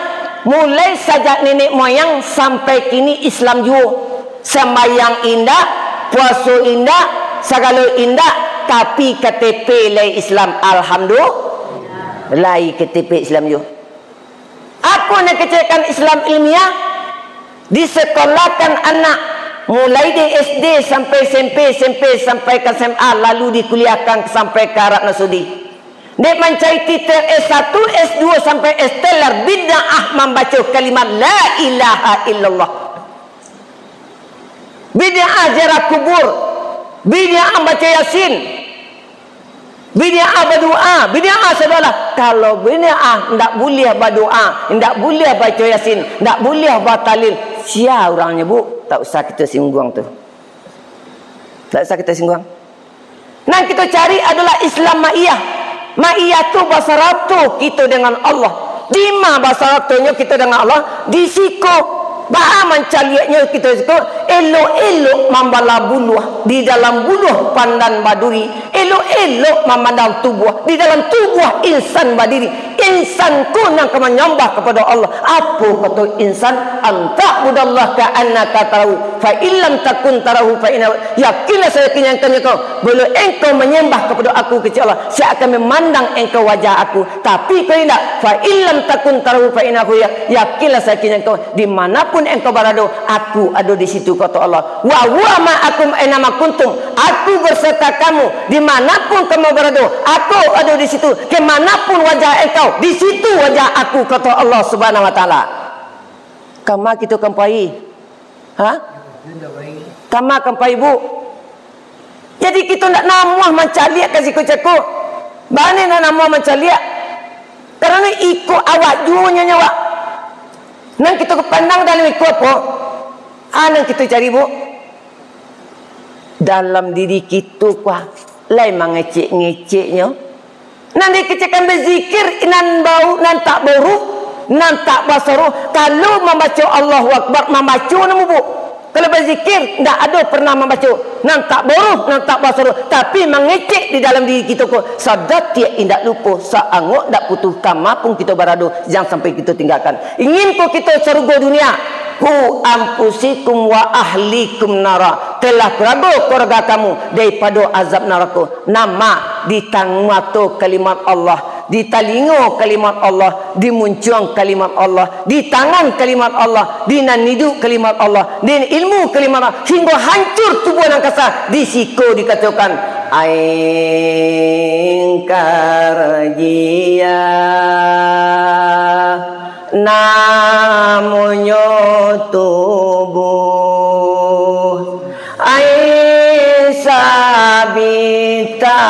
mulai sejak nenek moyang sampai kini Islam juga. Sembayang indah, puasa indah, segala indah, tapi KTP lai Islam alhamdulillah. Lai KTP Islam juga. Aku nak kecilkan Islam ilmiah, disekolahkan anak mulai di SD sampai SMP sampai ke SMA, lalu dikuliahkan sampai ke Arab Saudi. Dia mencari titel S1, S2 sampai S3 bid'ah membaca kalimat la ilaha illallah. Bid'ah ziarah kubur, bid'ah baca Yasin, bid'ah berdoa, bid'ah saudara. Kalau bid'ah tidak boleh berdoa, tidak boleh baca Yasin, tidak boleh bertalil, siapa orangnya bu? Tak usah kita singgung tu. Tak usah kita singgung. Nah kita cari adalah Islam ma'iyah. Ma'iyah tu bahasa ratu kita dengan Allah. Di mana bahasa ratunya kita dengan Allah? Di siko. Bah mencaliaknya kita itu elok-elok membala buluh di dalam buluh pandan baduri, elok-elok memandang tubuh di dalam tubuh insan badiri. Insan ku yang menyembah kepada Allah. Apa kata insan? Anta budallah ka'annaka tarahu fa illam takun tarahu fa inna, yakinlah saya kenyangkan kau bila engkau menyembah kepada aku kecil Allah, saya akan memandang engkau wajah aku. Tapi kalau tidak, fa illam takun tarahu fa inna, yakinlah saya kenyangkan kau dimanapun engkau berada, aku ada di situ kata Allah. Wa huwa ma'akum aina ma kuntum, aku berserta kamu dimanapun kamu berada, aku ada di situ. Kemanapun wajah engkau, di situ wajah aku kata Allah Subhanahu wa taala. Kama kita kampai. Ha? Kama kampai bu. Jadi kita nak namuah mencaliak kasih kucaku. Bani nak namuah mencaliak. Kerana ikut awak juanya nyawa. Nang kita kepandang dalam ikut apa? Nang kita cari bu. Dalam diri kita kuah. Lain mengecek-ngeceknya. Nanti kecekan berzikir nan bau nan tak boruh nan tak basaruh. Kalau membaca Allahu Akbar membaca nama bu. Kalau berzikir tidak ada pernah membaca nan tak boruh nan tak basaruh, tapi mengecek di dalam diri kita ko sadar tiak indak lupa saangok dak putus kama pun kita berado, jangan sampai kita tinggalkan. Ingin ko kita surga dunia, ku ampusikum wa ahlikum nara, telah berago keluarga kamu daripada azab neraka. Nama di tangmato kalimat Allah, di talingo kalimat Allah, di muncuang kalimat Allah, di tangan kalimat Allah, di nanidu kalimat Allah, di ilmu kalimat Allah, hingga hancur tubuh dan kasar. Di siko dikatakan ain karjia namunyo tubuh ain sabita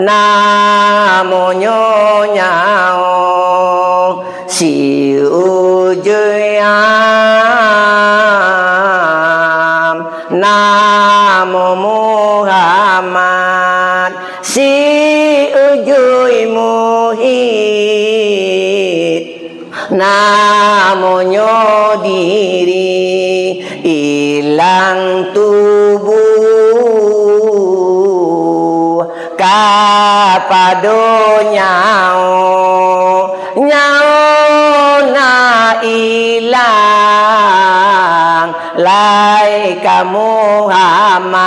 namunyo nyao si ujuyam namo Muhammad si ujuy muhid namunyo diri ilang tubuh kapado nyao na ilang laika Muhammad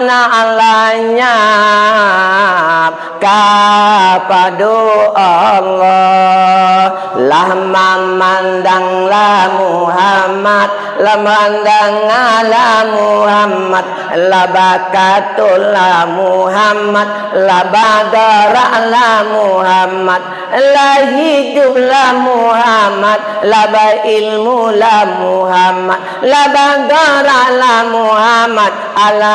na alanya kapado Allah lah memandang la Muhammad la mandang ala Muhammad la bakatul la Muhammad la badara la Muhammad la hidup la Muhammad la ilmu la Muhammad la badara la Muhammad alam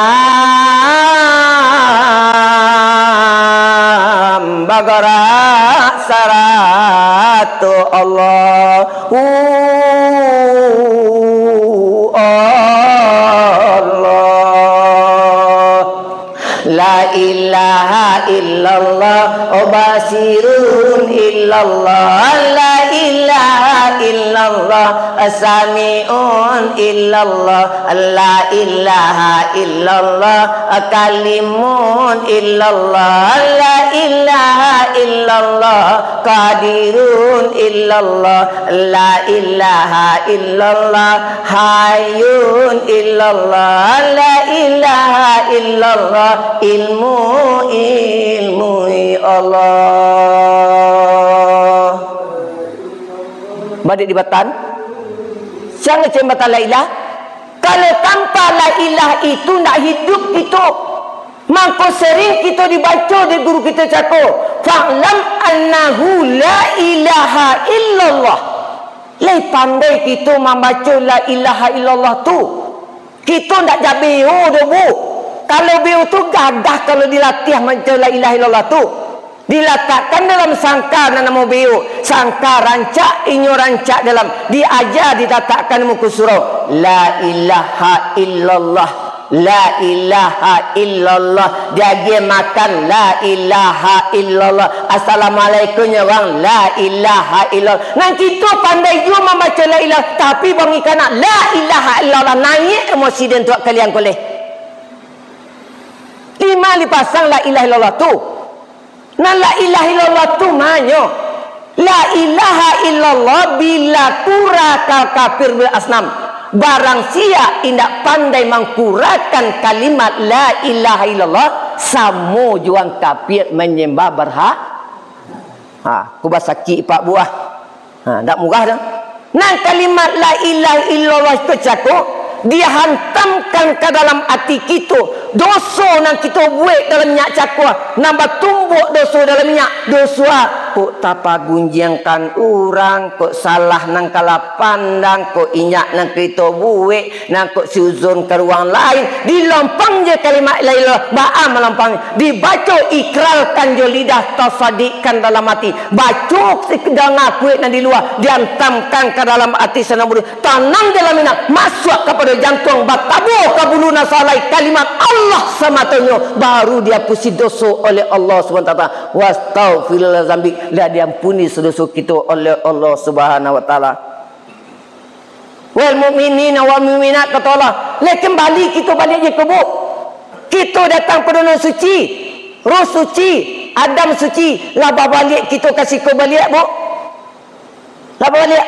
bagara saratu Allah la ilaha illallah basirun illallah la ilaha illallah sami'un illallah la ilaha illallah kalimun illallah la ilaha illallah qadirun illallah la ilaha illallah hayyun illallah la ilaha illallah ilmu Allah. Badik di batan sangat cembatan la ilah. Kalau tanpa la ilah itu nak hidup itu, maka sering kita dibaca di guru kita cakap fa'lam annahu la ilaha illallah. Lai pandai kita membaca la ilaha illallah tu, kita tak jabeo dah bu. Kalau beo tu gadah kalau dilatih macam la ilaha illallah tu. Diletakkan dalam sangkar dan nama beo. Sangkar rancak, inyo rancak dalam. Diajar, diletakkan muka surau. La ilaha illallah. la ilaha illallah. Dia makan la ilaha illallah. Assalamualaikumnya bang, la ilaha illallah. Nah kita pandai juga membaca la ilaha, tapi bang ikan la ilaha illallah naik emosi dan tuak kalian boleh. 5 dipasang la ilaha illallah tu. Nah la ilaha illallah tu manyo. La ilaha illallah bila kurakal kafir bil asnam. Barang sia indak pandai mengkurakan kalimat la ilaha illallah, samo juang kafir menyembah berhala. Kubah sakit 4 buah. Tak murah dah. Nah kalimat la ilaha illallah itu cakap dia hantamkan ke dalam hati kita. Dosa yang kita buat dalam minyak cakwa, nambah tumbuk dosa dalam minyak. Dosa kok tapa gunjangkan orang, kok salah nang kala pandang, kok inyak nang kita buat, nang kok suzon ke ruang lain. Dilompang je kalimat la ilaha, ba'a melompang. Dibaca ikrarkan je lidah, tasadiqkan dalam hati. Baca sekedar ngakuit nang di luar, dihantamkan ke dalam hati sana budi. Tanam dalam minyak, masuk kepada jantung, batabur ke bulu nasalai kalimat Allah sematonya, baru dia pusi dosa oleh Allah SWT. Wastaghfirullah zambi, lah diampuni dosa kita oleh Allah Subhanahu wa taala. Wal mu'minina wal mu'minat, kata Allah, le kembali kita balik je ke buk. Kita datang pada dunia suci, roh suci, Adam suci, lah balik kita kasih ke balik buk. Lah balik.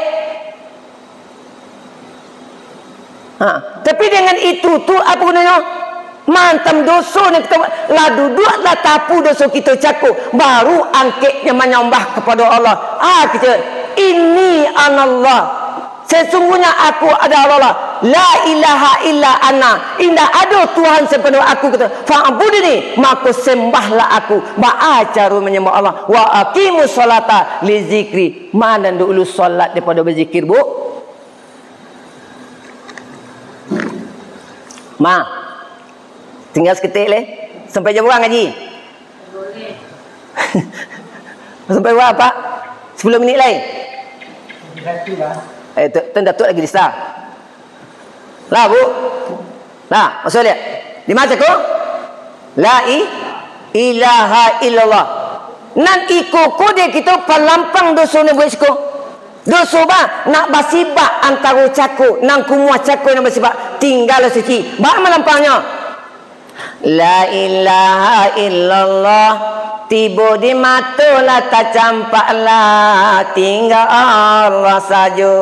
Tapi dengan itu tu apa gunanya? Mantam dosa ni kita lah duduklah tapu dosa kita cakup, baru angkitnya menyembah kepada Allah. Kita ini anallah, sesungguhnya aku adalah Allah, la ilaha illa ana, indah ada Tuhan sepenuh aku. Kata fa'budni, maka sembahlah aku. Ba'a cara menyembah Allah. Wa aqimus solata li zikri, mana dulu solat daripada berzikir bu. Tinggal seketik le. Sampai jam berapa ngaji? Boleh. Sampai berapa Pak? 10 minit lain. Tuan Datuk lagi disah. Lah bu. Lah, maksud dia. Di mana ko? La ilaha illallah. Nan iko kode kita pelampang dosa ni buat siko. Dosa ba nak basibak antara cakup nang kumua cakup nang basibak tinggal suci. Ba melampangnya. La ilaha illallah, tiba di mata lah tak campak lah, tinggal Allah saja.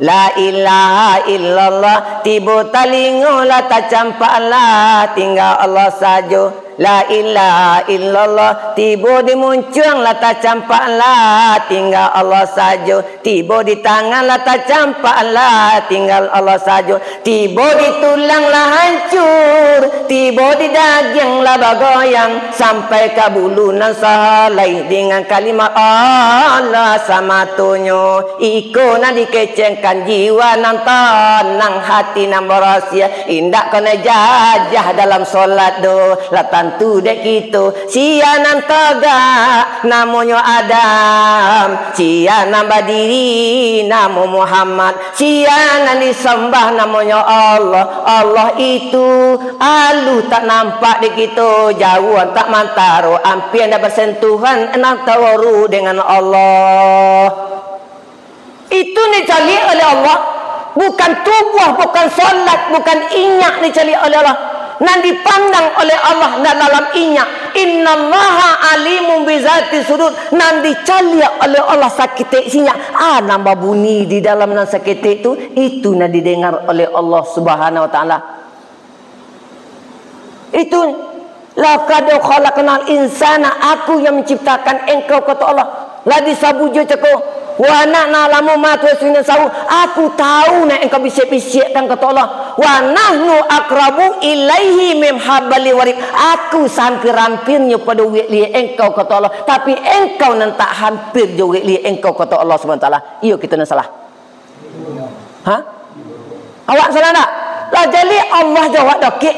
La ilaha illallah, tiba talinga lah tak campak lah, tinggal Allah saja. La ilaha illallah, tiba di muncung lah tak campak lah, tinggal Allah saja. Tiba di tangan lah tak campak lah, tinggal Allah saja. Tiba di tulang lah hancur, tiba di daging lah bergoyang, sampai ke bulu nan salai dengan kalimat Allah samatunya. Iko nan dikecengkan jiwa nan tenang, hati nan berasia, indak kena jajah dalam solat do. Tentu dek kita sia nan tegak namanya Adam, sia nan berdiri nama Muhammad, sia nan disembah namanya Allah. Allah itu alu tak nampak di kita, jauh tak mantaro, hampir dah bersentuhan nak tawaru dengan Allah. Itu dicari oleh Allah, bukan tubuh, bukan solat, bukan inyak dicari oleh Allah. Nan dipandang oleh Allah dalam inyak. Innallaha alimun bizati sudur. Nan dicari oleh Allah sakit sinyak. Nambah bunyi di dalam nan sakit itu nan didengar oleh Allah Subhanahu wa taala. Itu laqad khalaqnal insana, aku yang menciptakan engkau, kata Allah. Lah disabujo cakap wa na'lamu ma tuwaswina sawu, aku tahu nak engkau bisik-bisikkan, kata Allah. Wa nahnu aqrabu ilaihi min hablil warid, aku hampir-hampirnya pada wili engkau, kata Allah, tapi engkau nan tak hampir je wili engkau, kata Allah SWT. Iyo kita nak salah. Awak salah tak? Lah jadi Allah jawab dakik,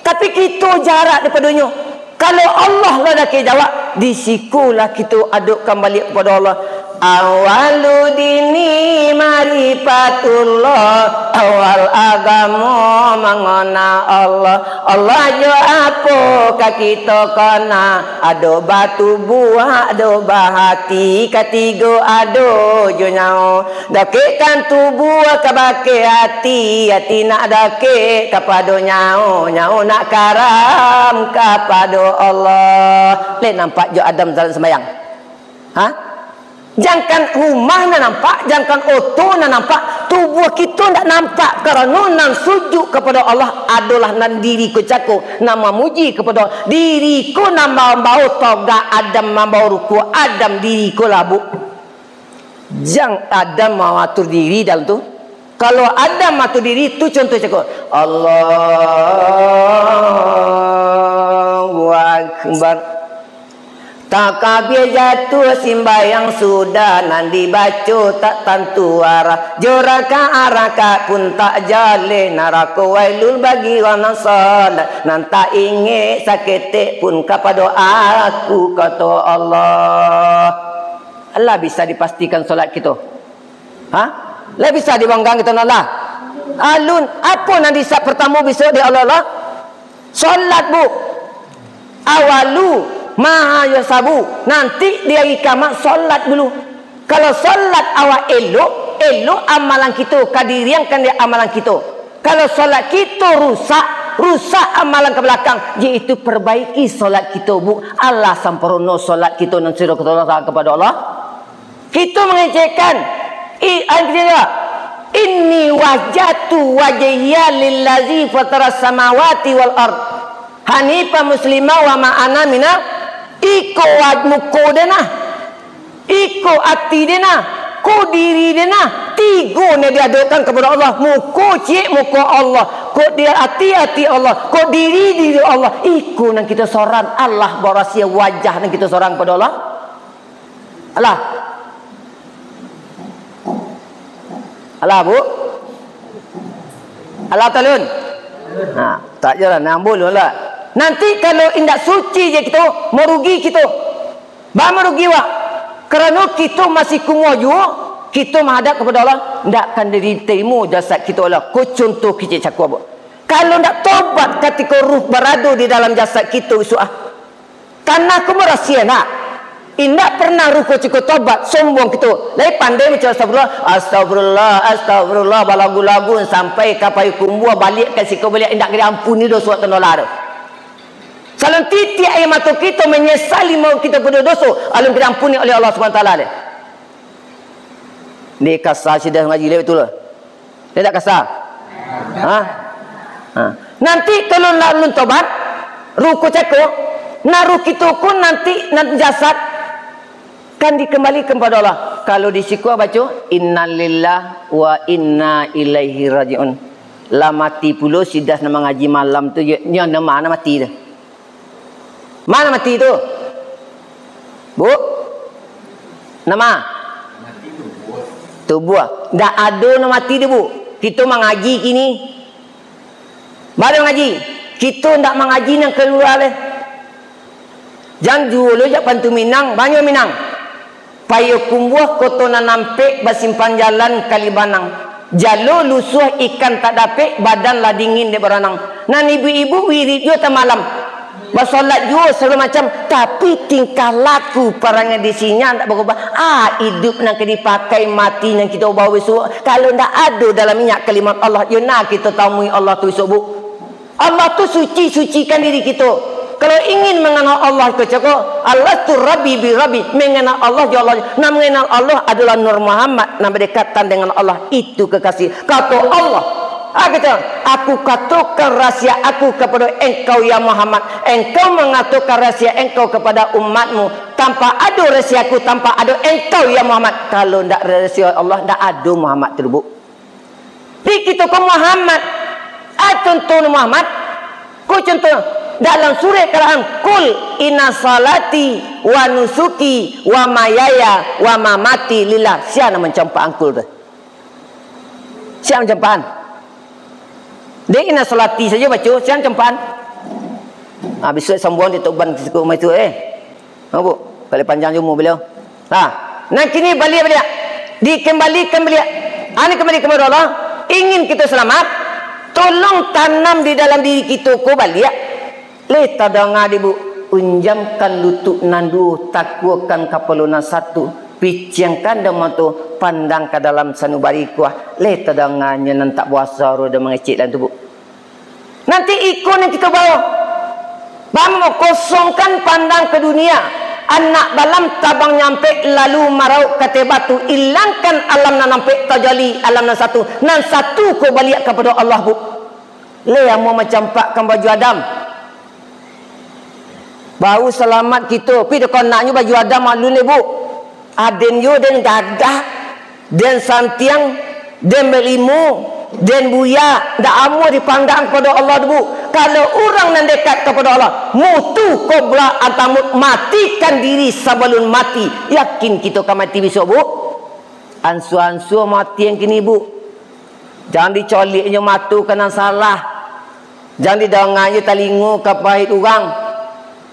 tapi kita jarak daripadanya. Kalau Allah lah dah jawab, disikulah kita adukkan balik kepada Allah. Awalu dini marifatullah, awal agama mengona Allah. Allah jo apa ka kita kana, ado batu buah ado bahati, katigo ado jo nyao. Dake kan tubuh ka bake hati, hati nak dake kepada nyao, nyao nak karam kepada Allah. Le nampak jo Adam dalam sembahyang. Ha? Jangan rumah nak nampak, jangan oto nak nampak, tubuh kita tak nampak kerana nan sujud kepada Allah adalah nan diriku cakup nama muji kepada diriku, nama bau toga Adam membau ruku Adam diriku labu. Jangan Adam mau atur diri dalam tu. Kalau Adam atur diri tu contoh cakup Allahu Akbar. Tak kabir jatuh simbayang sudah, nan dibaca tak tentu arah, joraka araka pun tak jale, neraka wailul bagi orang salat, nan tak ingat sakit pun kepada aku kata Allah. Allah bisa dipastikan solat kita. Ha? Allah bisa dibanggang kita Allah. Alun apa nan disap pertama besok di Allah? Solat bu. Awalu Maha yasabu, nanti di hari kiamat solat dulu. Kalau solat awak elok, elok amalan kita, kadiriankan dia amalan kita. Kalau solat kita rusak, rusak amalan ke belakang, iaitu perbaiki solat kita bu. Allah sempurna solat kita dan sirah kepada Allah. Kita mengecekkan inni wajatu wajhiya lillazi fataras samawati wal ard hanifa muslimah wa ma'ana minal. Iko muko dena, iko hati dena, ko diri dena, tiga ni diadakan kepada Allah. Muko cik muko Allah, ko dia hati Allah, ko diri Allah. Iko nang kita seorang Allah berasia wajah nang kita seorang pada Allah. Allah, Allah bu, Allah talun. Nah, tak jalan nambul lah. Nanti kalau indak suci je kita, merugi kita. Bah merugi wak. Kerana kita masih kumua juga, kita menghadap kepada Allah, ndak akan diterima jasad kita Allah. Ko contoh kecil cakap apa? Kalau ndak tobat ketika ruh berada di dalam jasad kita usuah. Karena aku merasia nak. Indak pernah ruh ko cukup tobat, sombong kita. Lai pandai macam astagfirullah, astagfirullah, astagfirullah, balagu-lagu sampai kapai kumbuah balik kasih kau balik indak diampuni dosa tenolar. Salam titik air mata kita menyesali mau kita pada dosa, alam kita ampuni oleh Allah SWT. Dia kasar sudah ngaji dia betul lah. Dia tak kasar. Ha? Ha. Nanti kalau nak lun tobat, ruku cakap, naruh kita pun nanti jasad kan dikembali kepada Allah. Kalau di siku baca innalillah wa inna ilaihi rajiun. Lah mati pula sidah nama ngaji malam tu nya nama mana mati dah. Mana mati tu? Bu? Nama? Mati tubuh. Dah ada nama mati dia bu. Kita mengaji kini. Baru mengaji. Kita tak mengaji yang keluar leh. Jangan jual jak pantu Minang, banyak Minang. Payo kumbuh kotona nampek basimpan jalan Kalibanang. Jalur lusuh ikan tak dapet, badan lah dingin dia berenang. Nan ibu-ibu wirid juga tak malam. Bersolat juga segala macam, tapi tingkah laku parangnya di sini tak berubah. Hidup nak dipakai, mati yang kita bawa besok. Kalau tak ada dalam minyak kalimat Allah, ya nak kita tamui Allah tu esok bu. Allah tu sucikan diri kita. Kalau ingin mengenal Allah kita cakap, Allah tu Rabbi bi Rabbi, mengenal Allah ya Allah. Nak mengenal Allah adalah Nur Muhammad, nak berdekatan dengan Allah itu kekasih. Kata Allah. Aku katakan rahsia aku kepada engkau ya Muhammad. Engkau mengatakan rahsia engkau kepada umatmu. Tanpa ada rahsia aku, tanpa ada engkau ya Muhammad. Kalau tidak rahsia Allah, tidak ada Muhammad tersebut. Jadi kita ke Muhammad. Contoh Muhammad. Ku contoh dalam surah Quran. Kul inna salati wa nusuki wa mayaya wa mamati lillah. Siapa nak mencampakkan kul tu? Siapa mencampakkan? Dia ina salati saja baca, siang cempan. Besok sambung dia toban ke rumah itu Apa? Kali panjang jumpa beliau. Nah kini balik. Dikembalikan balik. Ini kembali kepada Allah. Ingin kita selamat. Tolong tanam di dalam diri kita ko balik. Leta dengar ibu. Unjamkan lutut nandu. Takwakan kapaluna satu. Piciangkan dama tu. Pandang ke dalam sanubari kuah. Leta dengarnya nantak puasa. Roda mengecik dan tu bu. Nanti ikon yang kita bawa. Bamo kosongkan pandang ke dunia. Anak balam tabang nyampe lalu marau kata batu. Hilangkan alam na nampe tajali alam na satu. Nan satu ko balik kepada Allah bu. Le mau macam pakkan baju Adam. Bau selamat kita. Pi dekon naknya baju Adam malu le bu. Aden yo den gagah. Den santiang. Den belimu. Den buya. Dak amu dipandang kepada Allah bu. Kalau orang yang dekat kepada Allah, mutu kobra antamut, matikan diri sebelum mati. Yakin kita akan mati besok bu? Ansu-ansu mati yang kini bu. Jangan dicoliknya matu kena salah. Jangan didengarnya talingu kapahit orang.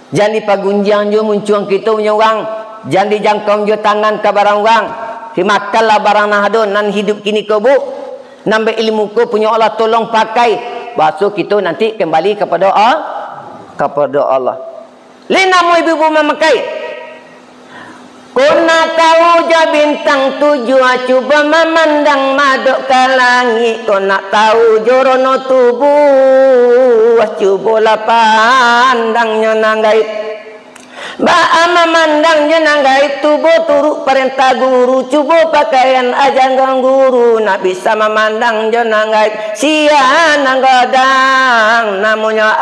Jangan dipagunjangnya muncul kita punya orang. Jangan dijangkaunya tangan ke barang orang. Dimakanlah barang nahadun nan hidup kini ke bu. Nambah ilmu ku punya Allah tolong pakai. Basuh kita nanti kembali kepada Allah. Lina mu ibu-ibu memakai. Kuna tahu je bintang tujuh. Cuba memandang maduk ke langit. Kuna tahu jorono tubuh. Cubalah pandangnya nanggait. Ba'a memandang jenang gaib tubuh turut perintah guru. Cuba pakaian ajangan guru. Nak bisa memandang jenang gaib. Sianan godang namanya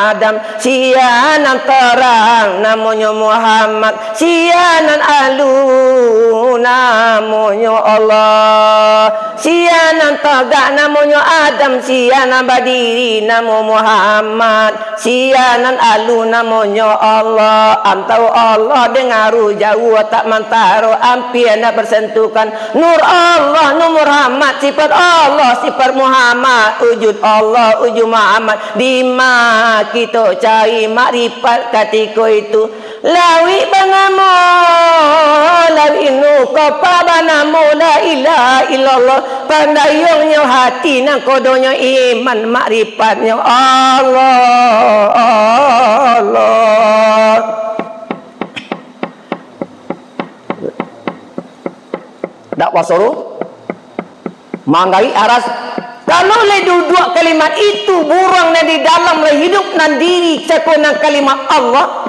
Adam. Sianan terang namanya Muhammad. Sianan alu namanya Allah. Sianan tegak namanya Adam. Sianan berdiri namanya Muhammad. Sianan alu namanya Allah. Antau Allah dengaru jauh tak mantaro ampir nak bersentuhkan nur Allah nur Muhammad sifat Allah sifat Muhammad wujud Allah wujud Muhammad di ma kita cari makrifat ketika itu lawi bangamu lawi nu kopabanamu la ilaha illallah pandayungnya hati nang kodonya iman makrifatnya Allah dak wasoro manggai aras kalau le dua kalimat itu burang di dalam le hidup nan diri cekona kalimat Allah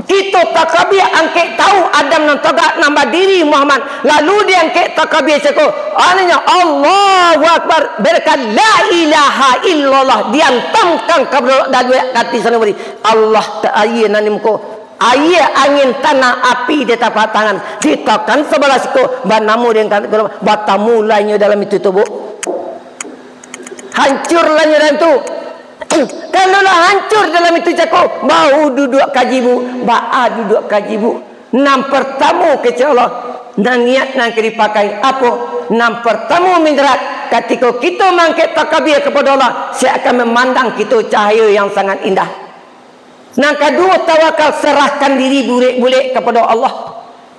kita takabir angke tahu Adam nan tegak nambah diri Muhammad lalu dia angke takabir ceko ananya Allahu Akbar berkat la ilaha illallah diantamkan kepada dua kati sana beri Allah ta'ayyin nanimko ayah angin tanah api di tapak tangan ditekan sebelah siku banamu dengan batamu lainnya dalam itu tubuh hancur lainnya dalam itu kalau lah hancur dalam itu cakap bau duduk kajibu ba'a duduk kajibu nam pertama kecil Allah dan niat nak dipakai apa nam pertama minderat ketika kita mangkit takabir kepada Allah saya akan memandang kita cahaya yang sangat indah. Nang kedua tawakal serahkan diri bulik-bulik kepada Allah.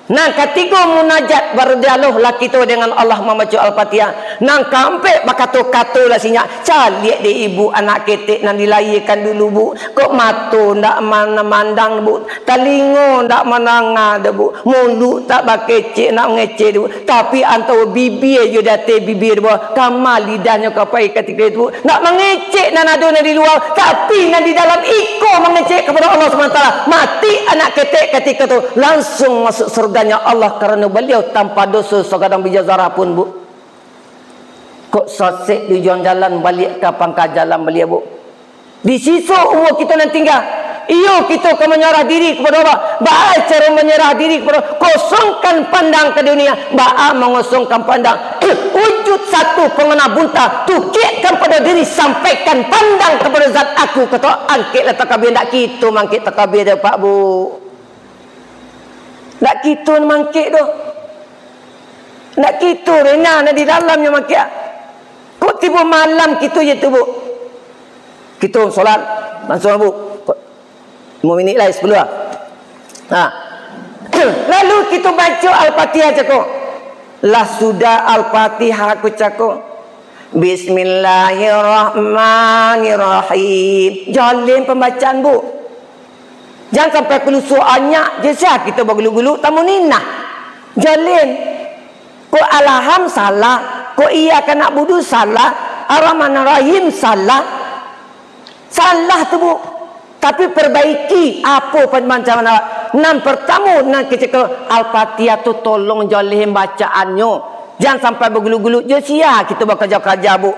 Nang ketiga munajat berdialog lah kita dengan Allah membaca Al-Fatihah. Nang keempat bakato-kato lah sinyak. Calik di ibu anak ketik nang dilahirkan dulu bu. Kok mata ndak mana mandang bu. Telinga ndak menanga dah bu. Mulut tak bakecek nak ngecek bu. Tapi antara bibir je dati bibir bu. Kamal lidahnya kapai ketika itu. Nak mengecek nan ada di luar. Tapi nan di dalam iko mengecek kepada Allah SWT. Mati anak ketik ketika itu. Langsung masuk surga Allah karena beliau tanpa dosa segadang bijazarah pun bu. Kok sosek di jalan balik ke pangkal jalan beliau bu. Di sisa umur kita nan tinggal. Iyo kita akan menyerah diri kepada Allah. Baik cara menyerah diri kepada Allah. Kosongkan pandang ke dunia. Baik mengosongkan pandang. Wujud satu pengena bunta. Tukikkan pada diri. Sampaikan pandang kepada zat aku. Kata angkitlah takabir. Tak kita mangkit takabir dia pak bu. Nak kita mangkit tu. Nak kita rena di dalamnya mangkit. Kok tiba malam kita je tu bu. Kita solat langsung bu. 5 minit lah 10 lah. Ha. Lalu kita baca Al-Fatihah cakap. Lah sudah Al-Fatihah aku cakap. Bismillahirrahmanirrahim. Jalan pembacaan bu. Jangan sampai kelusuk anyak je sah kita bergulu-gulu tamu ninah. Jalan. Ko alham salah, ko iyyaka na'budu salah, ar-rahmanir-rahim salah. Salah tu bu. Tapi perbaiki apa macam mana. Nan pertama nan kita Al-Fatihah tu tolong jalan bacaannya. Jangan sampai bergulu-gulu je sia kita bekerja-kerja bu.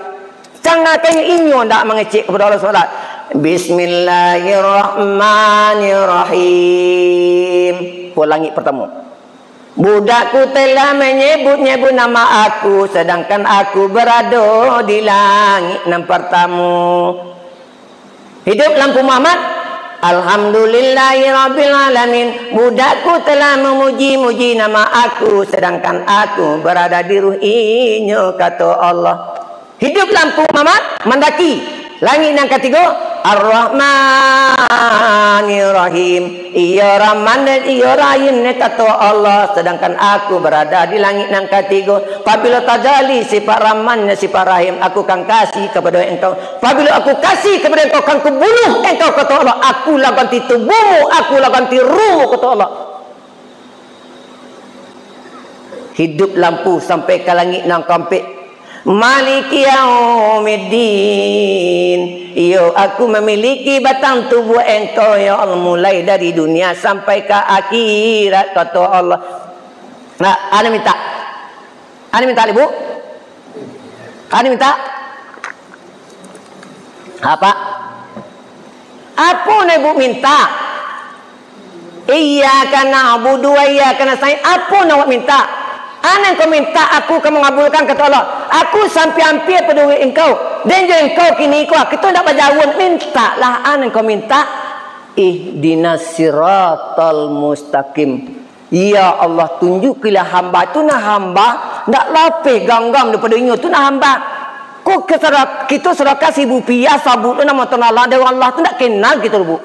Jangan tanya inyo ndak mengecek kepada Allah solat. Bismillahirrahmanirrahim. Ulangi pertama. Budakku telah menyebut-nyebut nama aku sedangkan aku berada di langit nan pertama. Hidup lampu Muhammad. Alhamdulillahirrabbilalamin. Budakku telah memuji-muji nama aku sedangkan aku berada di ruhinya kata Allah. Hidup lampu Muhammad mendaki langit yang ketiga. Ar-Rahmanir-Rahim. Ia Rahman dan ia Rahim kata Allah sedangkan aku berada di langit yang ketiga. Apabila tajali sifat Rahman dan sifat Rahim, aku akan kasih kepada engkau. Apabila aku kasih kepada engkau, akan kubunuh engkau kata Allah. Aku lah ganti tubuhmu, aku lah ganti ruhmu kata Allah. Hidup lampu sampai ke langit yang keempat. Maliki yaumiddin. Yo aku memiliki batang tubuh engkau ya Allah, mulai dari dunia sampai ke akhirat kata Allah. Nah, ana minta ibu. Ana minta apa? Apa ibu minta? Iyyaka na'budu wa iyyaka nasta'in. Apa nak minta? Ana kau minta aku kamu mengabulkan kata Allah. Aku sampai hampir pada engkau. Dan je engkau kini kau. Kita tak berjawab. Mintalah ana kau minta. Ihdinas siratal mustaqim. Ya Allah tunjukilah hamba. Tu nak hamba. Tak lapis ganggam daripada ini. Tu nak hamba. Kau kita sudah kasih rupiah sabut tu nama Tuhan Allah. Dewa Allah tu tak kenal kita bu.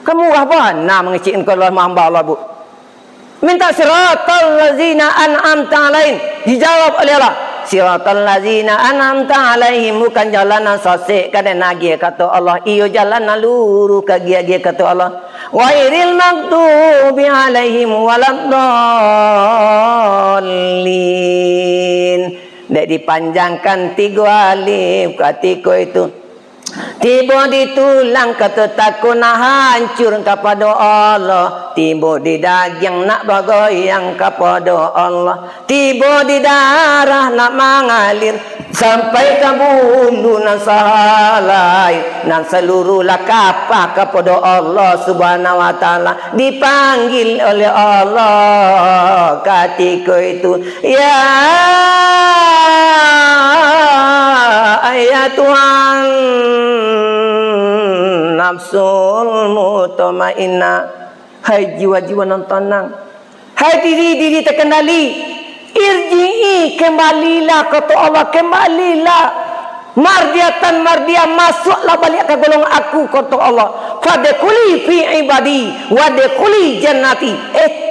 Kamu apa? Nah mengecik engkau Allah hamba Allah bu. Minta siratal lazina an'amta alaihim. Dijawab oleh Allah. Siratal lazina an'amta alaihim. Bukan jalanan sasik kadang nagi kata Allah. Iyo jalanan luru kagi-agi kata Allah. Wairil maghdubi alaihim waladdallin. Dek dipanjangkan 3 alif ketika itu. Tiba di tulang kata takut nak hancur kepada Allah. Tiba di daging nak bergoyang kepada Allah. Tiba di darah nak mengalir sampai ke bulu nan sahalai nan seluruh lakapah kepada Allah Subhanahu wa taala. Dipanggil oleh Allah ketika itu, ya ayat Tuhan nafsul mutmainnah. Hai jiwa-jiwa yang tenang, hai diri-diri terkendali, irji'i, kembalilah kata Allah, kembalilah mardiatan mardiah, masuklah balik ke golongan aku kata Allah. Fadkhuli fi ibadi wadkhuli jannati.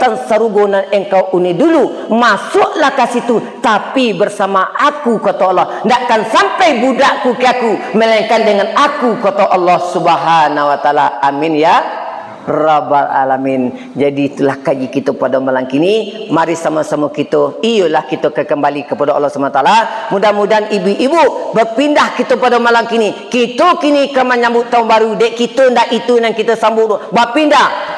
Tan sarugona engkau uni dulu, masuklah ke situ tapi bersama aku kata Allah. Takkan sampai budakku ke aku melainkan dengan aku kata Allah Subhanahu wa taala. Amin ya Rabbal alamin. Jadi itulah kaji kita pada malam kini. Mari sama-sama kita, iyalah kita kembali kepada Allah SWT. Mudah-mudahan ibu-ibu berpindah kita pada malam kini. Kita kini akan menyambut tahun baru. Dek kita ndak itu yang kita sambut. Berpindah.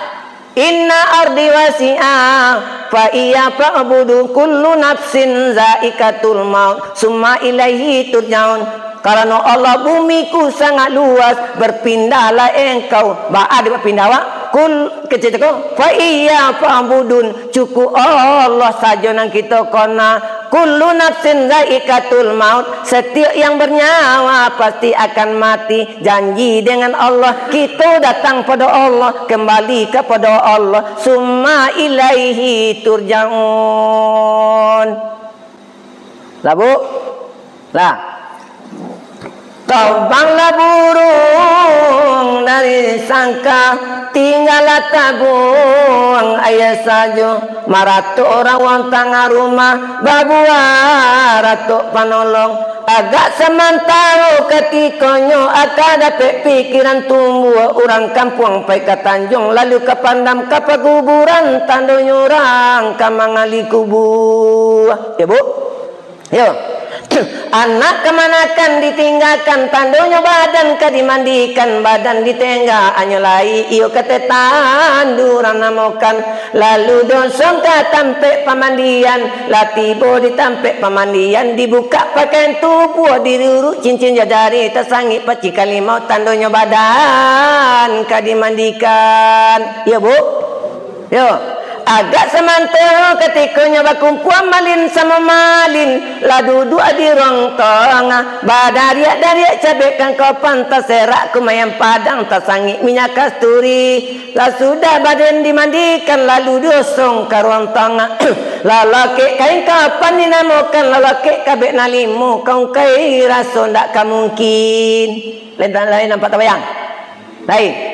Inna ardi wasi'ah fa iya fa'budu kullu nafsin zaikatul maut summa ilaihi turja'un. Karena Allah bumiku sangat luas, berpindahlah engkau. Ba'ad berpindah wak. Kul kecetaku fa iya fa'budun. Cukup Allah saja nang kita kena. Kullu nafsin zaikatul maut. Setiap yang bernyawa pasti akan mati. Janji dengan Allah. Kita datang pada Allah, kembali kepada Allah. Summa ilaihi turja'un. Lah bu. Lah. Terbanglah burung dari sangka, tinggallah tabung ayah saja. Maratuk orang wang tengah rumah, babua ratuk panolong. Agak sementara ketikanya akan dapat pikiran tumbuh orang kampung pai ke Tanjung, lalu ke Pandam ke peguburan tandunya orang ke mangali kubur. Ya bu? Ya. Anak kemanakan ditinggalkan, tandunya badan ke dimandikan, badan ditengah anyolai iyo kata tanduran namokan. Lalu dosong ke tampek pemandian, latibo ditampek pemandian, dibuka pakaian tubuh, diruruk cincin jadari, tersangit paci kalimau, tandunya badan ke dimandikan. Ya bu? Yo. Agak semantara ketikanya bakumpuan malin sama malin, lah duduk di rong tengah, badariak-dariak cabekkan kopan, terserak kumayan padang, tersangit minyak kasturi. Lah sudah badan dimandikan, lalu dosong ke ruang tengah. Lalaki kain kapan dinamakan, lalaki kabek nalimu, kau kai rasa tak mungkin. Lain nampak tak bayang? Lain.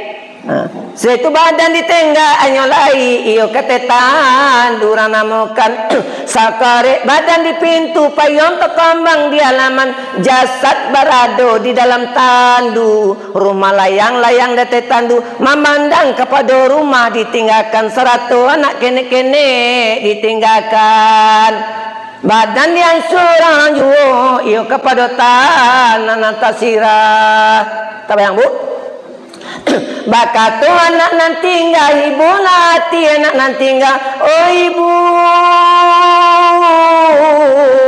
Setu badan ditengah anyolai iyo ketetan durang namokan. Sakare badan di pintu payung terkambang di halaman, jasad berado di dalam tandu. Rumah layang-layang dete tandu, memandang kepada rumah ditinggalkan, 100 anak kene-kene ditinggalkan. Badan yang surang juo iyo kepada tanah tasirah. Tak bayang bu? Bakatu anak nanti enggak, ibu lati anak nanti enggak. Oh ibu,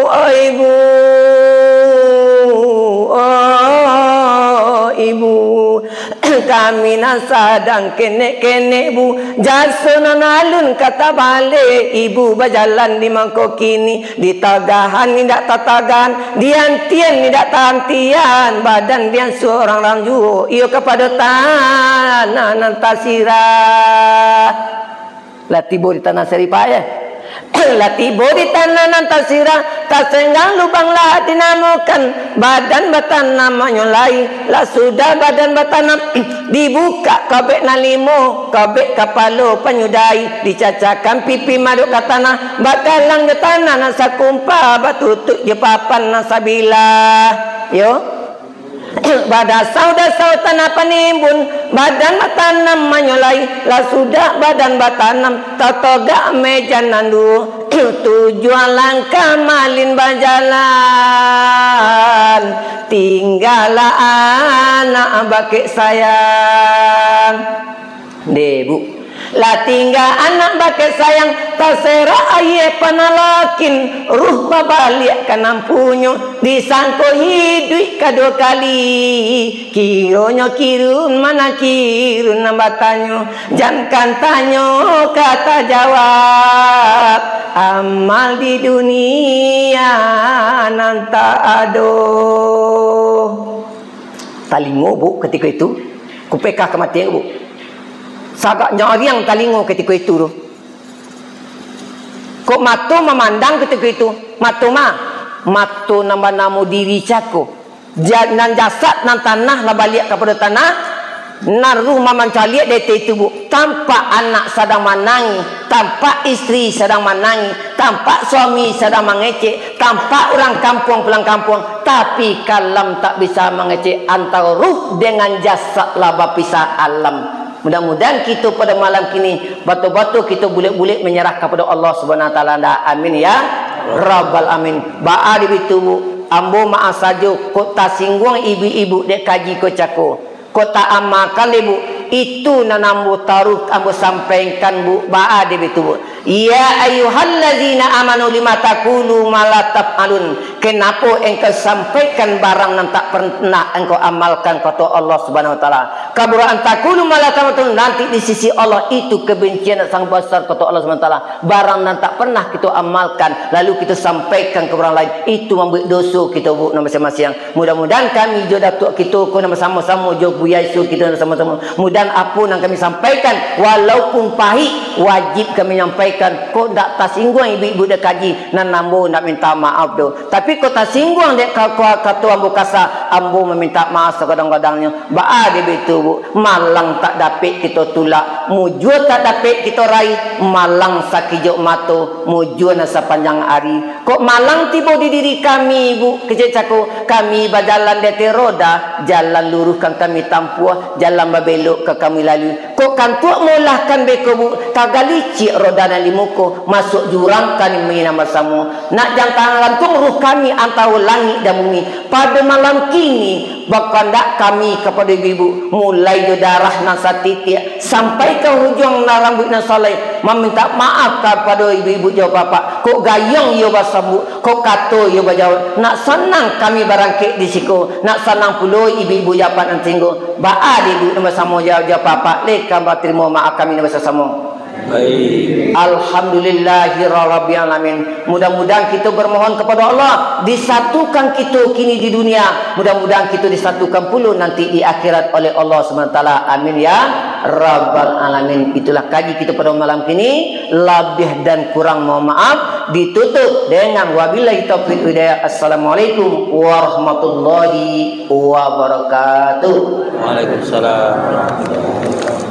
oh ibu, oh ibu. Kami nasadang kene-kene bu, jasuna nalun kata balik. Ibu berjalan di mangkok kini, di tagahan tidak tatagan, diantian tidak tantian, badan dia seorang ranju iyo kepada tanah nantasirah. Latibo di tanah seripaya, latibo di tanah nantasirah, kasenggang lubang lah dinamukan, badan batanam menyolai. Lah sudah badan batanam dibuka, kabek nalimo, kabek kapalo penyudai, dicacakan pipi maduk ke tanah, bakalang ke tanah nasa kumpa, batutuk je papan nasabila. Yo badasau dasau tanah penimbun, badan batanam menyolai. Lah sudah badan batanam tatogak meja nandu, tujuan langkah malin berjalan, tinggallah anak bakik sayang. Debu lah tinggal anak bakal sayang, terserah ayah panalakin, ruh babalik ke nampunyo, disangko hidup kedua kali. Kironya kirun mana kirun nambatanyo, jangan tanyo kata jawab, amal di dunia nanta aduh. Talingo bu ketika itu, kupekah kematian bu. Sagak nyariang talingo ketika itu tu. Kok matu memandang ketika itu. Matu nama namu diri cako. Dan jasad nan tanah lah balik kepada tanah. Naruh mamancaliak dari itu bu. Tampak anak sedang menangis, tampak istri sedang menangis, tampak suami sedang mengecek, tampak orang kampung pulang kampung. Tapi kalam tak bisa mengecek antara ruh dengan jasad lah berpisah alam. Mudah-mudahan kita pada malam kini batu-batu kita bulik-bulik menyerah kepada Allah Subhanahu wa taala. Amin ya rabbal amin. Ba'a di bitu ambo maaf saja kota singgung ibu-ibu dek kaji ko cako. Kota amalkan ibu itu nanambu taruh ambo sampaikan bu ba'a di bitu bu. Ya ayyuhallazina amanu lima taqulu ma la taf'alun. Kenapa engkau sampaikan barang yang tak pernah engkau amalkan kata Allah Subhanahu wa taala. Kabura antakulu malakamatu, nanti di sisi Allah itu kebencian sang besar kata Allah Subhanahu wa taala. Barang yang tak pernah kita amalkan lalu kita sampaikan ke orang lain, itu membuat dosa kita bu masing-masing. Mudah-mudahan kami jodoh datuk kita ko sama-sama jo buya isu kita sama-sama. Mudah apa yang kami sampaikan walaupun pahit wajib kami nyampaikan sampaikan kok tak tersinggung ibu-ibu dah kaji nan ambo nak minta maaf tu. Tapi kok tersinggung dek kata ambo kasa ambo meminta maaf kadang-kadangnya. Ba dia betul bu. Malang tak dapat kita tulak, mujur tak dapat kita raih, malang sakijok mato, mujur na sepanjang hari. Kok malang tiba di diri kami bu, kecik caku kami berjalan di roda, jalan luruskan kami tampuah, jalan berbelok ke kami lalu. Kok kantuk mulahkan beko bu, tagalicik roda dan limuko, masuk jurang kami menginam bersama. Nak jangan gantung ruh kami antara langit dan bumi. Pada malam kini, berkandak kami kepada ibu, mulai dari darah nasa titik sampai ke hujung rambut dan salai, meminta maaf kepada ibu-ibu jawab bapak. Kok gayung yo basabu, kok kato yo bajawab. Nak senang kami barangkit di siku, nak senang puluh ibu-ibu japat dan tinggu. Ba ibu nama sama jawab bapak. Lekam terima maaf kami nama sama. Baik. Alhamdulillahirabbil alamin. Mudah-mudahan kita bermohon kepada Allah disatukan kita kini di dunia. Mudah-mudahan kita disatukan pula nanti di akhirat oleh Allah SWT. Amin ya rabbal alamin. Itulah kaji kita pada malam kini. Lebih dan kurang mohon maaf. Ditutup dengan wabillahi taufiq hidayah. Assalamualaikum warahmatullahi wabarakatuh. Waalaikumsalam.